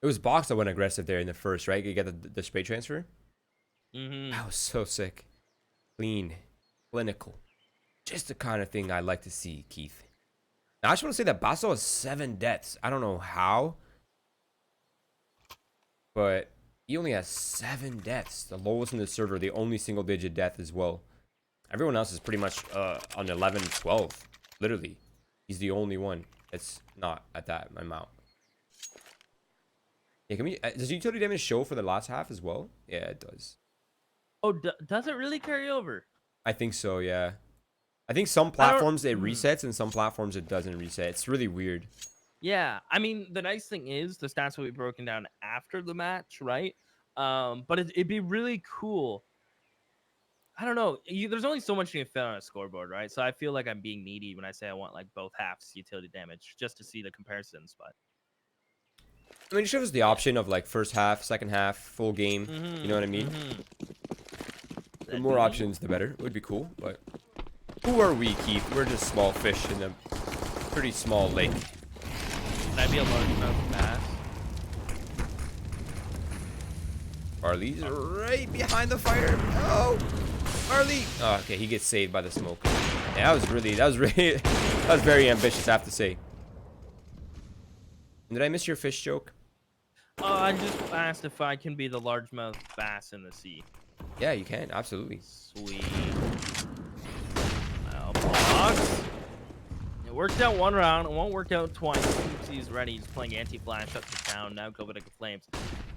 Speaker 1: It was Box that went aggressive there in the first, right? You get the spray transfer.
Speaker 2: Mm-hmm.
Speaker 1: That was so sick. Clean, clinical, just the kind of thing I like to see, Keith. Now, I just want to say that Basso has 7 deaths. I don't know how, but he only has 7 deaths. The lowest in the server, the only single-digit death as well. Everyone else is pretty much on 11, 12. Literally, he's the only one that's not at that amount. Yeah, can we? Does utility damage show for the last half as well? Yeah, it does.
Speaker 2: Oh, does it really carry over?
Speaker 1: I think so, yeah. I think some platforms it resets and some platforms it doesn't reset. It's really weird.
Speaker 2: Yeah, I mean, the nice thing is the stats will be broken down after the match, right? But it'd be really cool. I don't know. There's only so much you can fit on a scoreboard, right? So I feel like I'm being needy when I say I want like both halves utility damage just to see the comparisons. But
Speaker 1: I mean, it shows the option of like first half, second half, full game. You know what I mean? The more options, the better. It would be cool, but who are we, Keith? We're just small fish in a pretty small lake.
Speaker 2: Can I be a large amount of bass?
Speaker 1: Barley's right behind the fire. Oh, Barley. Oh, okay, he gets saved by the smoke. Yeah, that was very ambitious, I have to say. Did I miss your fish joke?
Speaker 2: I just asked if I can be the largemouth bass in the sea.
Speaker 1: Yeah, you can. Absolutely.
Speaker 2: Sweet. Well, box. It worked out one round. It won't work out twice. He's ready. He's playing anti-flash, shuts it down. Now Copenhagen Flames.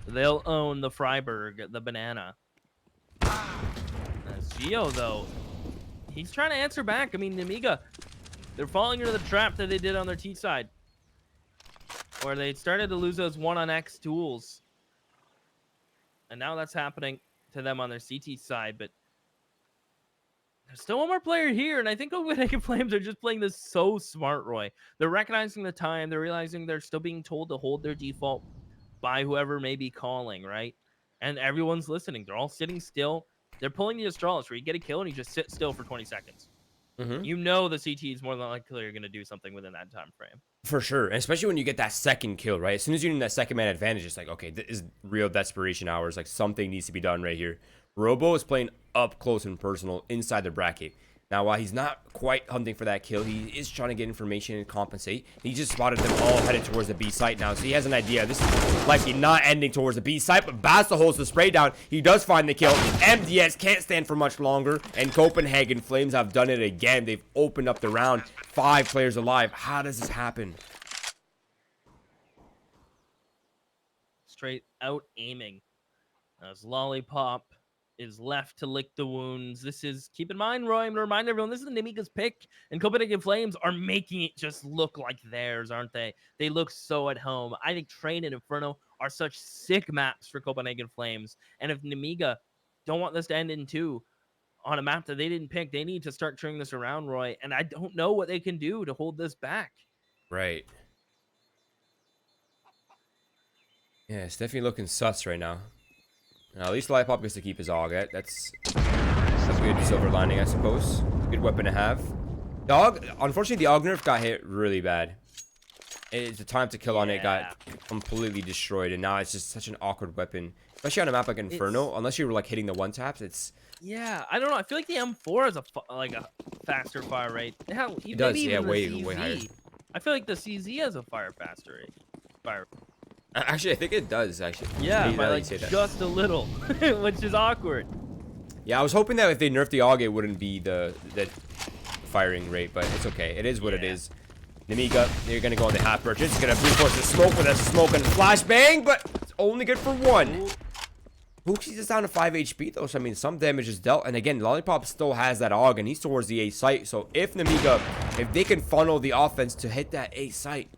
Speaker 2: They'll own the Freiburg, the banana. That's Geo, though. He's trying to answer back. I mean, Nemiga, they're falling into the trap that they did on their T side, where they started to lose those 1-on-X duels. And now that's happening to them on their CT side, but there's still one more player here, and I think Copenhagen Flames are just playing this so smart, Roy. They're recognizing the time. They're realizing they're still being told to hold their default by whoever may be calling, right? And everyone's listening. They're all sitting still. They're pulling the Astralis, where you get a kill and you just sit still for 20 seconds. You know the CT is more than likely you're going to do something within that time frame.
Speaker 1: For sure, and especially when you get that second kill, right? As soon as you're in that second man advantage, it's like, okay, this is real desperation hours. Like, something needs to be done right here. Robo is playing up close and personal inside the bracket. Now, while he's not quite hunting for that kill, he is trying to get information and compensate. He just spotted them all headed towards the B site now, so he has an idea. This is likely not ending towards the B site, but Basta holds the spray down. He does find the kill. MDS can't stand for much longer, and Copenhagen Flames have done it again. They've opened up the round. 5 players alive. How does this happen?
Speaker 2: Straight out aiming. As Lollipop is left to lick the wounds. This is, keep in mind, Roy, I'm going to remind everyone, this is the Nemiga's pick, and Copenhagen Flames are making it just look like theirs, aren't they? They look so at home. I think Train and Inferno are such sick maps for Copenhagen Flames, and if Nemiga don't want this to end in 2 on a map that they didn't pick, they need to start turning this around, Roy, and I don't know what they can do to hold this back.
Speaker 1: Right. Yeah, it's definitely looking sus right now. Now, at least Lollipop gets to keep his AUG. That's a good silver lining, I suppose. Good weapon to have. The AUG, unfortunately, the AUG nerf got hit really bad. It's the time to kill on it got completely destroyed, and now it's just such an awkward weapon, especially on a map like Inferno. Unless you were like hitting the one taps, it's
Speaker 2: I don't know. I feel like the M4 has a faster fire rate. Hell,
Speaker 1: it does, yeah, way higher.
Speaker 2: I feel like the CZ has a faster rate.
Speaker 1: Actually, I think it does, actually.
Speaker 2: Yeah, by like just a little, which is awkward.
Speaker 1: Yeah, I was hoping that if they nerfed the AUG, it wouldn't be the firing rate, but it's okay. It is what it is. Nemiga, they're going to go on the half purchase. It's going to brute force the smoke with a smoke and flashbang, but it's only good for 1. Hooksy's is down to 5 HP, though, so I mean, some damage is dealt. And again, Lollipop still has that AUG, and he's towards the A site. So if Nemiga, if they can funnel the offense to hit that A site,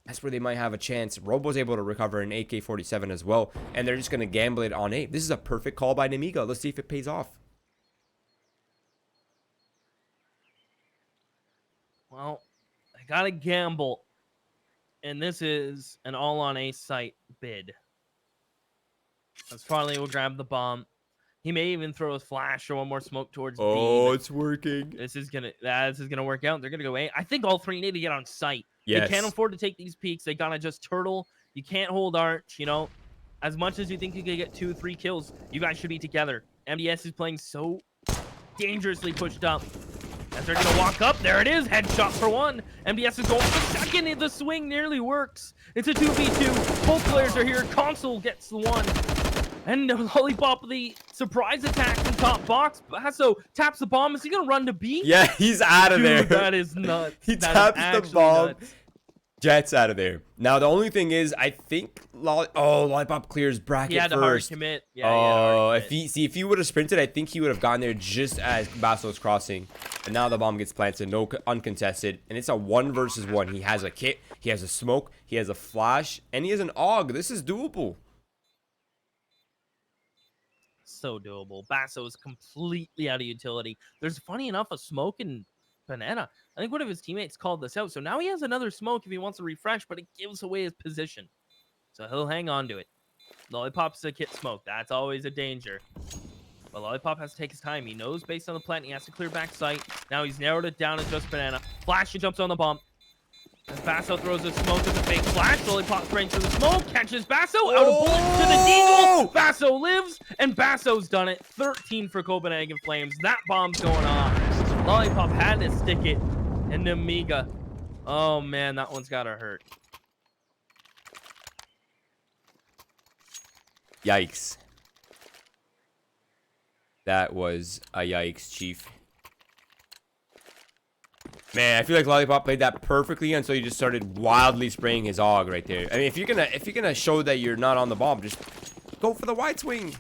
Speaker 1: That's where they might have a chance. Robo's able to recover an AK-47 as well, and they're just going to gamble it on A. This is a perfect call by Nemiga. Let's see if it pays off.
Speaker 2: Well, I got to gamble. And this is an all-on-A site bid. As Farley will grab the bomb. He may even throw his flash or one more smoke towards B.
Speaker 1: Oh, it's working.
Speaker 2: This is gonna work out. They're gonna go A. I think all three need to get on site.
Speaker 1: Yes.
Speaker 2: They can't afford to take these peaks. They gotta just turtle. You can't hold arch. You know, as much as you think you can get 2-3 kills, you guys should be together. MDS is playing so dangerously pushed up. As they're gonna walk up, there it is. Headshot for one. MDS is going for second. The swing nearly works. It's a 2v2. Both players are here. Console gets the one. And Lollipop, the surprise attack from top box. Basso taps the bomb. Is he gonna run to B?
Speaker 1: Yeah, he's out of there.
Speaker 2: That is nuts.
Speaker 1: He
Speaker 2: that
Speaker 1: taps the bomb.
Speaker 2: Nuts.
Speaker 1: Jets out of there. Now the only thing is, I think Lollipop clears bracket
Speaker 2: He had to
Speaker 1: first.
Speaker 2: hard commit. Yeah.
Speaker 1: Oh, if he would have sprinted, I think he would have gotten there just as Basso was crossing. And now the bomb gets planted, no uncontested, and it's a 1 versus 1. He has a kit, he has a smoke, he has a flash, and he has an AUG. This is doable.
Speaker 2: So doable. Basso is completely out of utility. There's, funny enough, a smoke in Banana. I think one of his teammates called this out. So now he has another smoke if he wants to refresh, but it gives away his position. So he'll hang on to it. Lollipop's a kit smoke. That's always a danger. But Lollipop has to take his time. He knows based on the plant he has to clear back sight. Now he's narrowed it down to just Banana. Flash and jumps on the bomb. As Basso throws a smoke as a fake flash, Lollipop springs to the smoke, catches Basso, out of bullets to the deagle. Basso lives, and Basso's done it. 13 for Copenhagen Flames. That bomb's going off. Lollipop had to stick it, and Nemiga. Oh man, that one's gotta hurt.
Speaker 1: Yikes. That was a yikes, Chief. Man, I feel like Lollipop played that perfectly until you just started wildly spraying his AUG right there. I mean, if you're gonna show that you're not on the bomb, just go for the wide swing.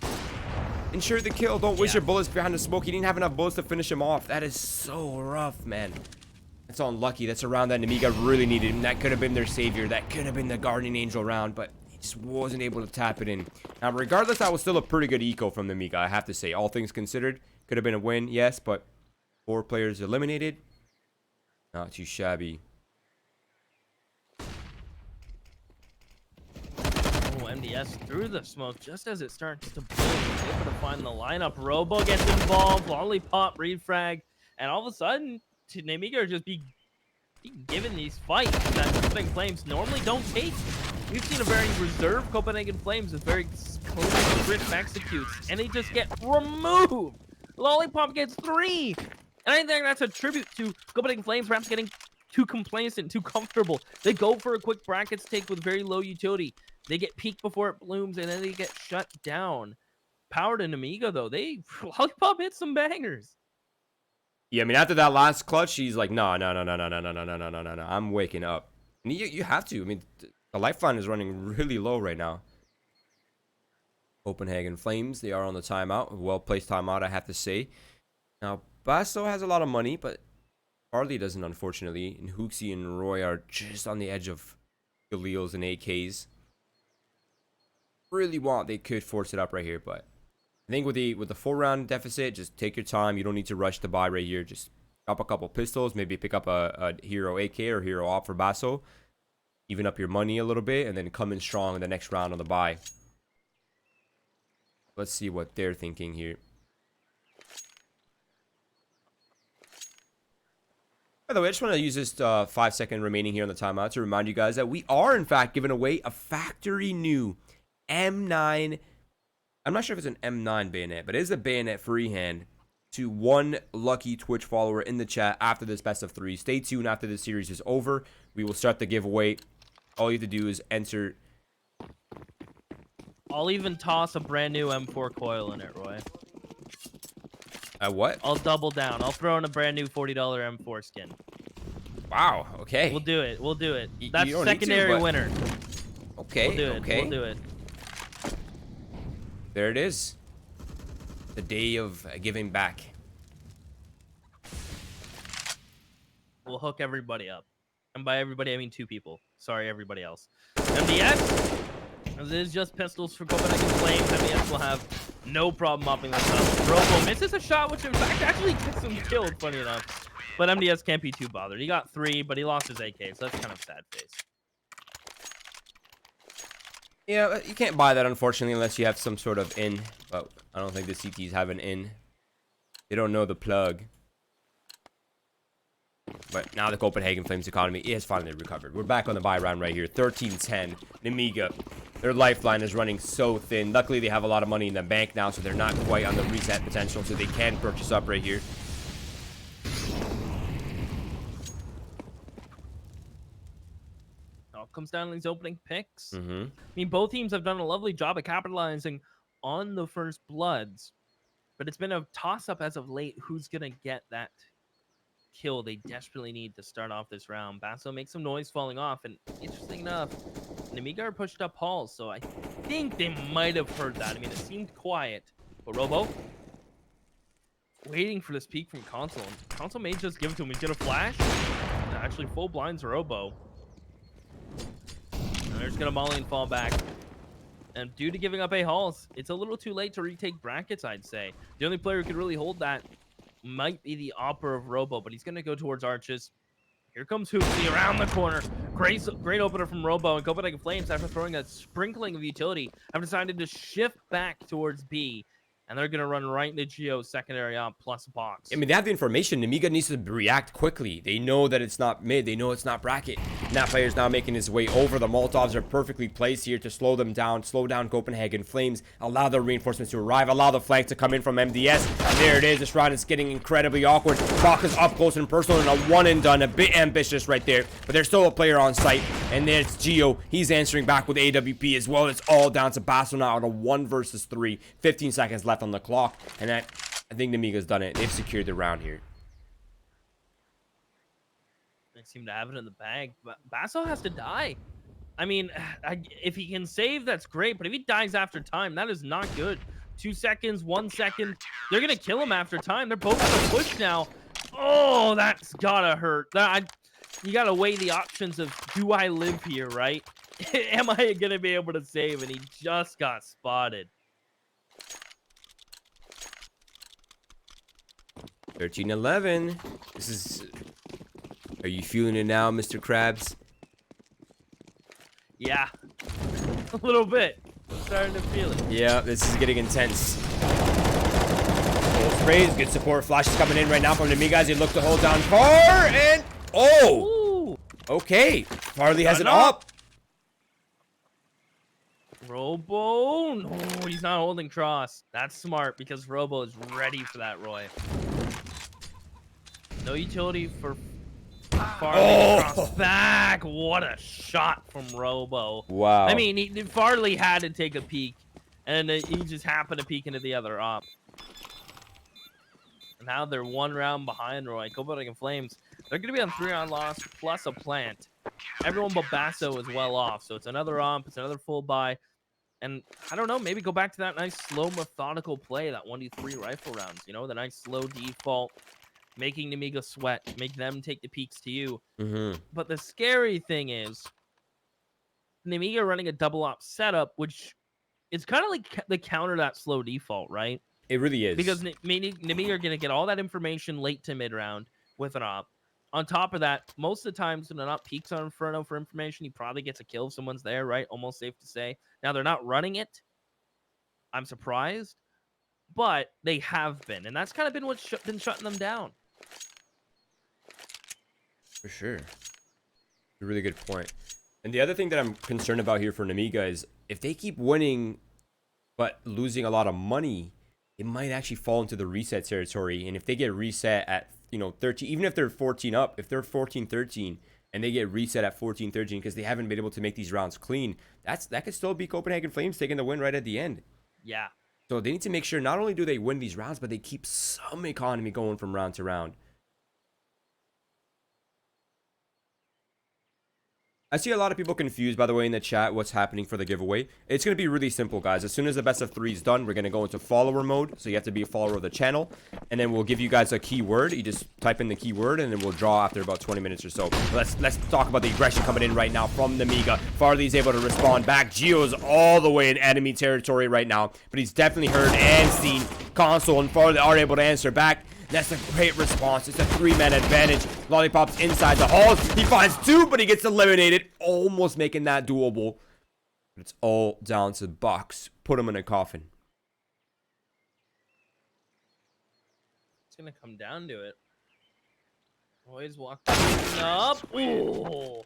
Speaker 1: Ensure the kill. Don't waste your bullets behind the smoke. He didn't have enough bullets to finish him off. That is so rough, man. That's unlucky. That's a round that Nemiga really needed. And that could have been their savior. That could have been the Guardian Angel round, but he just wasn't able to tap it in. Now, regardless, that was still a pretty good eco from Nemiga, I have to say. All things considered, could have been a win, yes, but 4 players eliminated. Not too shabby.
Speaker 2: Oh, MDS through the smoke just as it starts to blow. He's able to find the lineup. Robo gets involved. Lollipop refrag. And all of a sudden, Nemiga just be given these fights that Copenhagen Flames normally don't take. We've seen a very reserved Copenhagen Flames with very clean, crisp executes. And they just get removed. Lollipop gets 3. And I think that's a tribute to Copenhagen Flames perhaps getting too complacent, too comfortable. They go for a quick brackets take with very low utility. They get peaked before it blooms, and then they get shut down. Power to Nemiga, though. Lollipop hit some bangers.
Speaker 1: Yeah, I mean, after that last clutch, he's like, no. I'm waking up. And you have to. I mean, the lifeline is running really low right now. Copenhagen Flames, they are on the timeout. Well-placed timeout, I have to say. Now, Basso has a lot of money, but Harley doesn't, unfortunately. And Hooksy and Roy are just on the edge of Galeals and AKs. Really want they could force it up right here, but I think with the 4-round deficit, just take your time. You don't need to rush to buy right here. Just drop a couple pistols, maybe pick up a hero AK or hero op for Basso. Even up your money a little bit, and then come in strong in the next round on the buy. Let's see what they're thinking here. By the way, I just want to use this 5-second remaining here on the timeout to remind you guys that we are, in fact, giving away a factory new M9. I'm not sure if it's an M9 bayonet, but it is a bayonet freehand to 1 lucky Twitch follower in the chat after this best of 3. Stay tuned after this series is over. We will start the giveaway. All you have to do is enter.
Speaker 2: I'll even toss a brand new M4 coil in it, Roy.
Speaker 1: What?
Speaker 2: I'll double down. I'll throw in a brand new $40 M4 skin.
Speaker 1: Wow. Okay.
Speaker 2: We'll do it. We'll do it.
Speaker 1: You
Speaker 2: That's
Speaker 1: don't need to,
Speaker 2: secondary
Speaker 1: but-
Speaker 2: winner.
Speaker 1: Okay.
Speaker 2: We'll do it.
Speaker 1: Okay.
Speaker 2: We'll do it.
Speaker 1: There it is. The day of giving back.
Speaker 2: We'll hook everybody up. And by everybody, I mean 2 people. sorry, everybody else. MDS, as it is just pistols for Copenhagen Flames, MDS will have no problem mopping this up. Robo misses a shot, which in fact actually gets him killed, funny enough. But MDS can't be too bothered. He got 3, but he lost his AK, so that's kind of sad face.
Speaker 1: Yeah, you can't buy that, unfortunately, unless you have some sort of in. But I don't think the CTs have an in. They don't know the plug. But now the Copenhagen Flames economy is finally recovered. We're back on the buy round right here. 13-10. Nemiga. Their lifeline is running so thin. Luckily, they have a lot of money in the bank now, so they're not quite on the reset potential, so they can purchase up right here.
Speaker 2: All comes down to these opening picks.
Speaker 1: Mm-hmm.
Speaker 2: I mean, both teams have done a lovely job of capitalizing on the first bloods, but it's been a toss-up as of late. Who's going to get that kill they desperately need to start off this round? Basso makes some noise falling off, and interesting enough, Nemiga are pushed up halls, so I think they might have heard that. I mean, it seemed quiet, but Robo waiting for this peek from Console. Console may just give it to him. He's gonna flash. Actually, full blinds Robo. And they're just gonna molly and fall back. And due to giving up A halls, it's a little too late to retake brackets, I'd say. The only player who could really hold that might be the Opera of Robo, but he's going to go towards Arches. Here comes Hoopsie around the corner. Great opener from Robo, and Copenhagen Flames, after throwing a sprinkling of utility, have decided to shift back towards B. And they're going to run right into Geo's secondary op plus box.
Speaker 1: I mean, they have the information. Nemiga needs to react quickly. They know that it's not mid. They know it's not bracket. And that player's now making his way over. The Molotovs are perfectly placed here to slow them down, slow down Copenhagen Flames, allow the reinforcements to arrive, allow the flank to come in from MDS. And there it is. This round is getting incredibly awkward. Bach is up close and personal and a one and done. A bit ambitious right there. But there's still a player on site. And there's Geo. He's answering back with AWP as well. It's all down to Basso now on a 1 versus 3. 15 seconds left on the clock, and I think Nemiga's done it. They've secured the round here.
Speaker 2: They seem to have it in the bag, but Basso has to die. I mean, if he can save, that's great, but if he dies after time, that is not good. 2 seconds, 1 second. They're gonna kill him after time. They're both gonna push now. Oh, that's gotta hurt. You gotta weigh the options of, do I live here, right? Am I gonna be able to save? And he just got spotted.
Speaker 1: 13-11. This is... Are you feeling it now, Mr. Krabs?
Speaker 2: Yeah. A little bit. Starting to feel it.
Speaker 1: Yeah, this is getting intense. Sprays, good support. Flash is coming in right now from Nemiga as they look to hold down Car, and... Oh! Ooh. Okay. Farley has it up.
Speaker 2: Robo. No, he's not holding cross. That's smart because Robo is ready for that, Roy. No utility for Farley. Cross back. What a shot from Robo.
Speaker 1: Wow.
Speaker 2: I mean, Farley had to take a peek, and he just happened to peek into the other op. And now they're 1 round behind Roy. Copenhagen Flames, they're going to be on 3-round loss plus a plant. Everyone but Basso is well off, so it's another op. It's another full buy. And I don't know, maybe go back to that nice slow methodical play, that 1v3 rifle rounds, you know, the nice slow default, making Nemiga sweat, make them take the peeks to you. But the scary thing is, Nemiga running a double op setup, which is kind of like the counter that slow default, right?
Speaker 1: It really is.
Speaker 2: Because Nemiga are going to get all that information late to mid round with an op. On top of that, most of the times when an op peeks on Inferno for information, he probably gets a kill if someone's there, right? Almost safe to say. Now, they're not running it. I'm surprised. But they have been. And that's kind of been what's been shutting them down.
Speaker 1: For sure. A really good point. And the other thing that I'm concerned about here for Nemiga is if they keep winning but losing a lot of money, it might actually fall into the reset territory. And if they get reset at, you know, 13, even if they're 14 up, if they're 14-13 and they get reset at 14-13 because they haven't been able to make these rounds clean, that could still be Copenhagen Flames taking the win right at the end.
Speaker 2: Yeah.
Speaker 1: So they need to make sure not only do they win these rounds, but they keep some economy going from round to round. I see a lot of people confused, by the way, in the chat what's happening for the giveaway. It's going to be really simple, guys. As soon as the best of 3 is done, we're going to go into follower mode. So you have to be a follower of the channel. And then we'll give you guys a keyword. You just type in the keyword, and then we'll draw after about 20 minutes or so. Let's talk about the aggression coming in right now from Nemiga. Farley's able to respond back. Gio's all the way in enemy territory right now. But he's definitely heard and seen Console and Farley are able to answer back. That's a great response. It's a 3-man advantage. Lollipop's inside the halls. He finds 2, but he gets eliminated. Almost making that doable. But it's all down to Box. Put him in a coffin.
Speaker 2: It's going to come down to it. Always walking up. Ooh.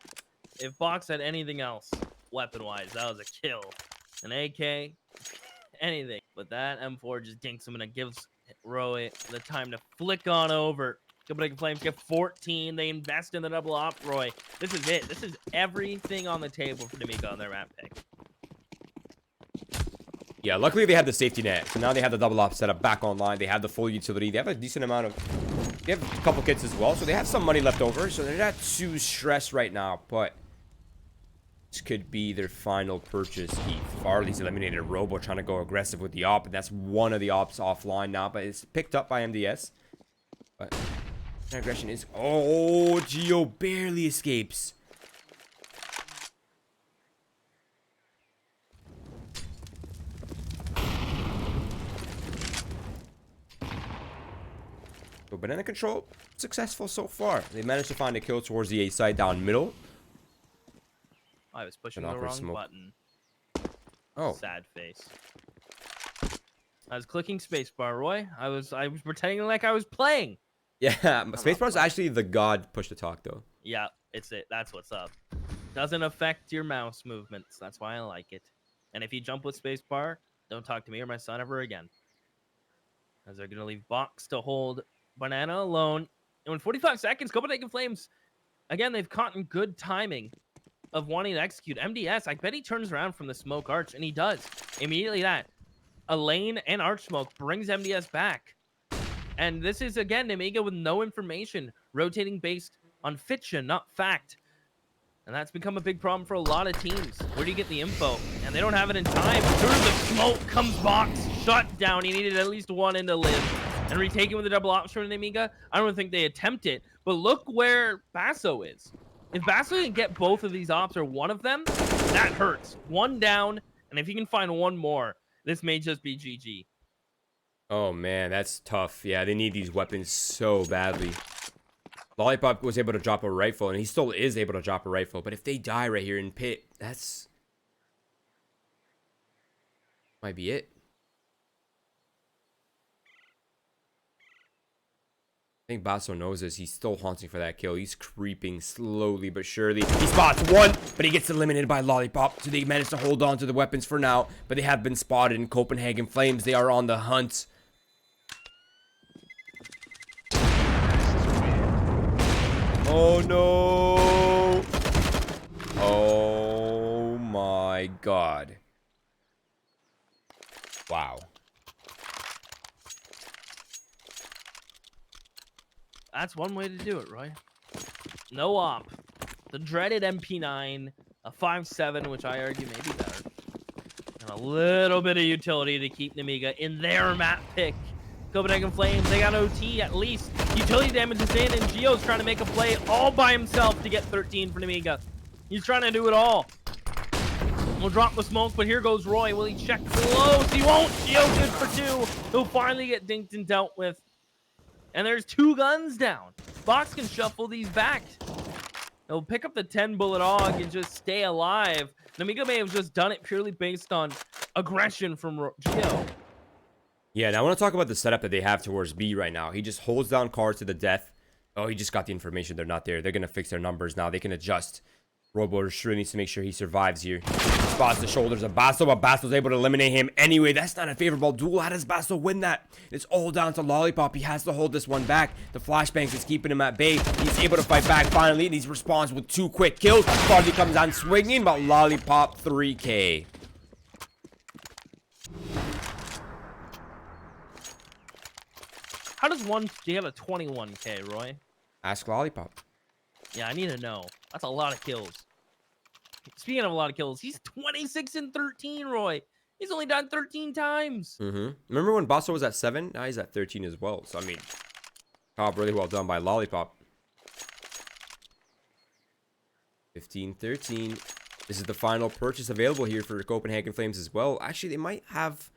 Speaker 2: If Box had anything else, weapon-wise, that was a kill. An AK, anything. But that M4 just dinks him, and it gives Roy the time to flick on over. Copenhagen Flames get 14. They invest in the double op, Roy. This is it. This is everything on the table for Nemiga on their map pick.
Speaker 1: Yeah, luckily they have the safety net. So now they have the double op set up back online. They have the full utility. They have a decent amount of... They have a couple kits as well. So they have some money left over. So they're not too stressed right now. But this could be their final purchase. Farley's eliminated Robo trying to go aggressive with the op. And that's one of the ops offline now. But it's picked up by MDS. But aggression is... Oh, Gio barely escapes. So banana control, successful so far. They managed to find a kill towards the A side down middle.
Speaker 2: I was pushing the wrong button.
Speaker 1: Oh.
Speaker 2: Sad face. I was clicking spacebar, Roy. I was pretending like I was playing.
Speaker 1: Yeah, spacebar is actually the god push to talk though.
Speaker 2: Yeah, it's it. That's what's up. Doesn't affect your mouse movements. That's why I like it. And if you jump with spacebar, don't talk to me or my son ever again. As they're gonna leave Box to hold Banana alone. And in 45 seconds, Copenhagen Flames, again, they've caught in good timing of wanting to execute. MDS, I bet he turns around from the smoke arch, and he does. Immediately that. A lane and arch smoke brings MDS back. And this is, again, Nemiga with no information, rotating based on fiction, not fact. And that's become a big problem for a lot of teams. Where do you get the info? And they don't have it in time. Through the smoke comes Box, shut down. He needed at least one in to live. And retaking with a double option from Nemiga, I don't think they attempt it. But look where Basso is. If Basso can get both of these ops or one of them, that hurts. One down, and if he can find one more, this may just be GG.
Speaker 1: Oh man, that's tough. Yeah, they need these weapons so badly. Lollipop was able to drop a rifle, and he still is able to drop a rifle. But if they die right here in pit, that's... might be it. I think Basso knows this. He's still haunting for that kill. He's creeping slowly but surely. He spots one, but he gets eliminated by Lollipop. So they manage to hold on to the weapons for now. But they have been spotted in Copenhagen Flames. They are on the hunt. Oh no. Oh my god. Wow.
Speaker 2: That's one way to do it, Roy. No op. The dreaded MP9, a 5.7, which I argue may be better. And a little bit of utility to keep Nemiga in their map pick. Copenhagen Flames, they got OT at least. Utility damage is in, and Gio's trying to make a play all by himself to get 13 for Nemiga. He's trying to do it all. We'll drop the smoke, but here goes Roy. Will he check close? He won't. Gio good for 2. He'll finally get dinked and dealt with. And there's 2 guns down. Box can shuffle these back. He'll pick up the 10-bullet AUG and just stay alive. Nemiga may have just done it purely based on aggression from Gio.
Speaker 1: Yeah, now I want to talk about the setup that they have towards B right now. He just holds down cars to the death. Oh, he just got the information. They're not there. They're going to fix their numbers now. They can adjust. Robo sure needs to make sure he survives here. Spots the shoulders of Basso, but Basso's able to eliminate him anyway. That's not a favorable duel. How does Basso win that? It's all down to Lollipop. He has to hold this one back. The flashbangs is keeping him at bay. He's able to fight back finally, and he responds with 2 quick kills. Farley comes on swinging, but Lollipop 3K.
Speaker 2: How does do you have a 21K, Roy?
Speaker 1: Ask Lollipop.
Speaker 2: Yeah, I need to know. That's a lot of kills. Speaking of a lot of kills, he's 26 and 13, Roy. He's only done 13 times.
Speaker 1: Remember when Basso was at 7? Now he's at 13 as well. So, I mean, job really well done by Lollipop. 15-13. This is the final purchase available here for Copenhagen Flames as well. Actually, they might have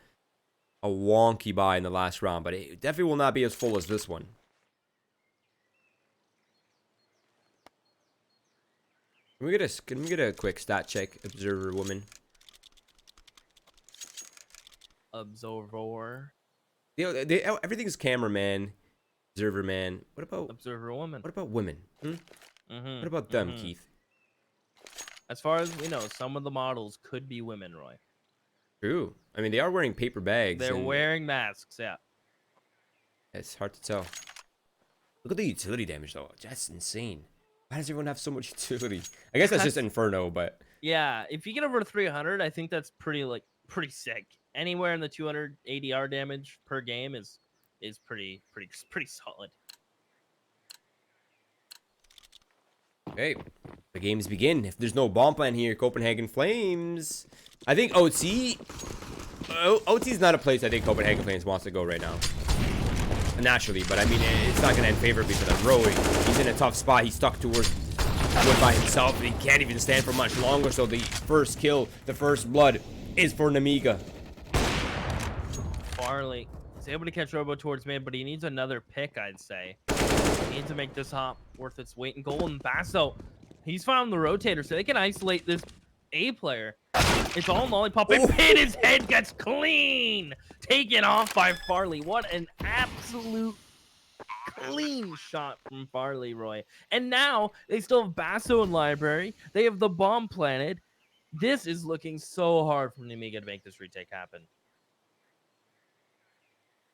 Speaker 1: a wonky buy in the last round, but it definitely will not be as full as this one. Can we get a quick stat check, Observer Woman?
Speaker 2: Observer.
Speaker 1: Everything's cameraman, Observer Man. What about
Speaker 2: Observer Woman?
Speaker 1: What about women? What about them, Keith?
Speaker 2: As far as we know, some of the models could be women, Roy.
Speaker 1: True. I mean, they are wearing paper bags.
Speaker 2: They're wearing masks, yeah.
Speaker 1: It's hard to tell. Look at the utility damage, though. That's insane. Why does everyone have so much utility? I guess that's just Inferno, but...
Speaker 2: Yeah, if you get over 300, I think that's pretty sick. Anywhere in the 200 ADR damage per game is pretty solid.
Speaker 1: Okay, the games begin. If there's no bomb plan here, Copenhagen Flames. I think OT is not a place I think Copenhagen Flames wants to go right now. Naturally, but I mean, it's not going to end favorably for them. Roy, he's in a tough spot. He's stuck towards wood by himself. He can't even stand for much longer, so the first kill, the first blood, is for Nemiga.
Speaker 2: Farley is able to catch Robo towards mid, but he needs another pick, I'd say. He needs to make this hop worth its weight in gold. And Basso, he's found the rotator, so they can isolate this A player. It's all Lollipop. And his head gets clean. Taken off by Farley. What an absolute clean shot from Farley, Roy. And now they still have Basso in library. They have the bomb planted. This is looking so hard for Nemiga to make this retake happen.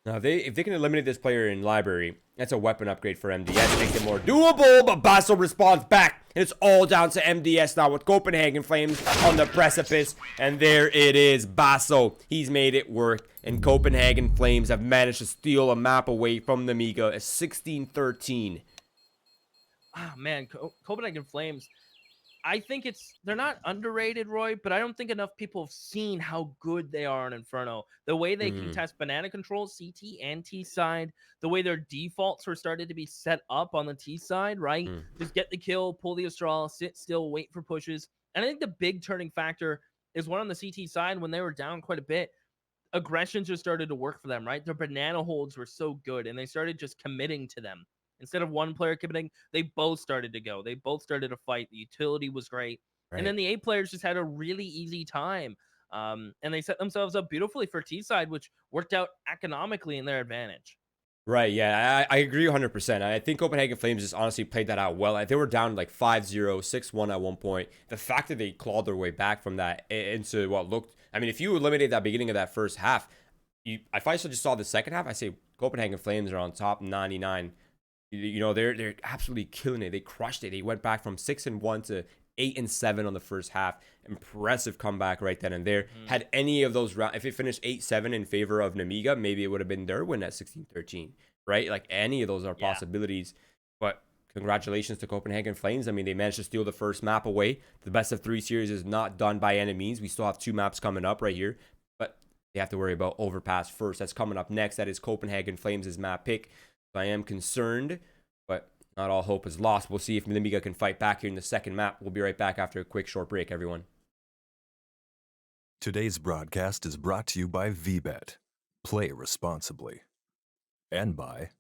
Speaker 1: Now, if they can eliminate this player in library, that's a weapon upgrade for MDS. Makes it more doable, but Basso responds back. And it's all down to MDS now with Copenhagen Flames on the precipice. And there it is, Basso. He's made it work. And Copenhagen Flames have managed to steal a map away from Nemiga at 16-13.
Speaker 2: Ah, man, Copenhagen Flames. I think they're not underrated, Roy, but I don't think enough people have seen how good they are on Inferno. The way they contest banana control, CT and T side, the way their defaults were started to be set up on the T side, right? Just get the kill, pull the Astral, sit still, wait for pushes. And I think the big turning factor is one on the CT side when they were down quite a bit. Aggression just started to work for them, right? Their banana holds were so good, and they started just committing to them. Instead of one player committing, they both started to go. They both started to fight. The utility was great. Right. And then the A players just had a really easy time. And they set themselves up beautifully for T-side, which worked out economically in their advantage.
Speaker 1: Right, yeah, I agree 100%. I think Copenhagen Flames just honestly played that out well. They were down like 5-0, 6-1 at one point. The fact that they clawed their way back from that into what looked... I mean, if you eliminated that beginning of that first half, if I just saw the second half, I say Copenhagen Flames are on top 99. You know, they're absolutely killing it. They crushed it. They went back from 6-1 to 8-7 on the first half. Impressive comeback right then and there. Had any of those rounds, if it finished 8-7 in favor of Nemiga, maybe it would have been their win at 16-13, right? Like any of those are possibilities. But congratulations to Copenhagen Flames. I mean, they managed to steal the first map away. The best of 3 series is not done by any means. We still have 2 maps coming up right here, but they have to worry about Overpass first. That's coming up next. That is Copenhagen Flames' map pick. I am concerned, but not all hope is lost. We'll see if Nemiga can fight back here in the second map. We'll be right back after a quick short break, everyone.
Speaker 3: Today's broadcast is brought to you by VBet. Play responsibly. And by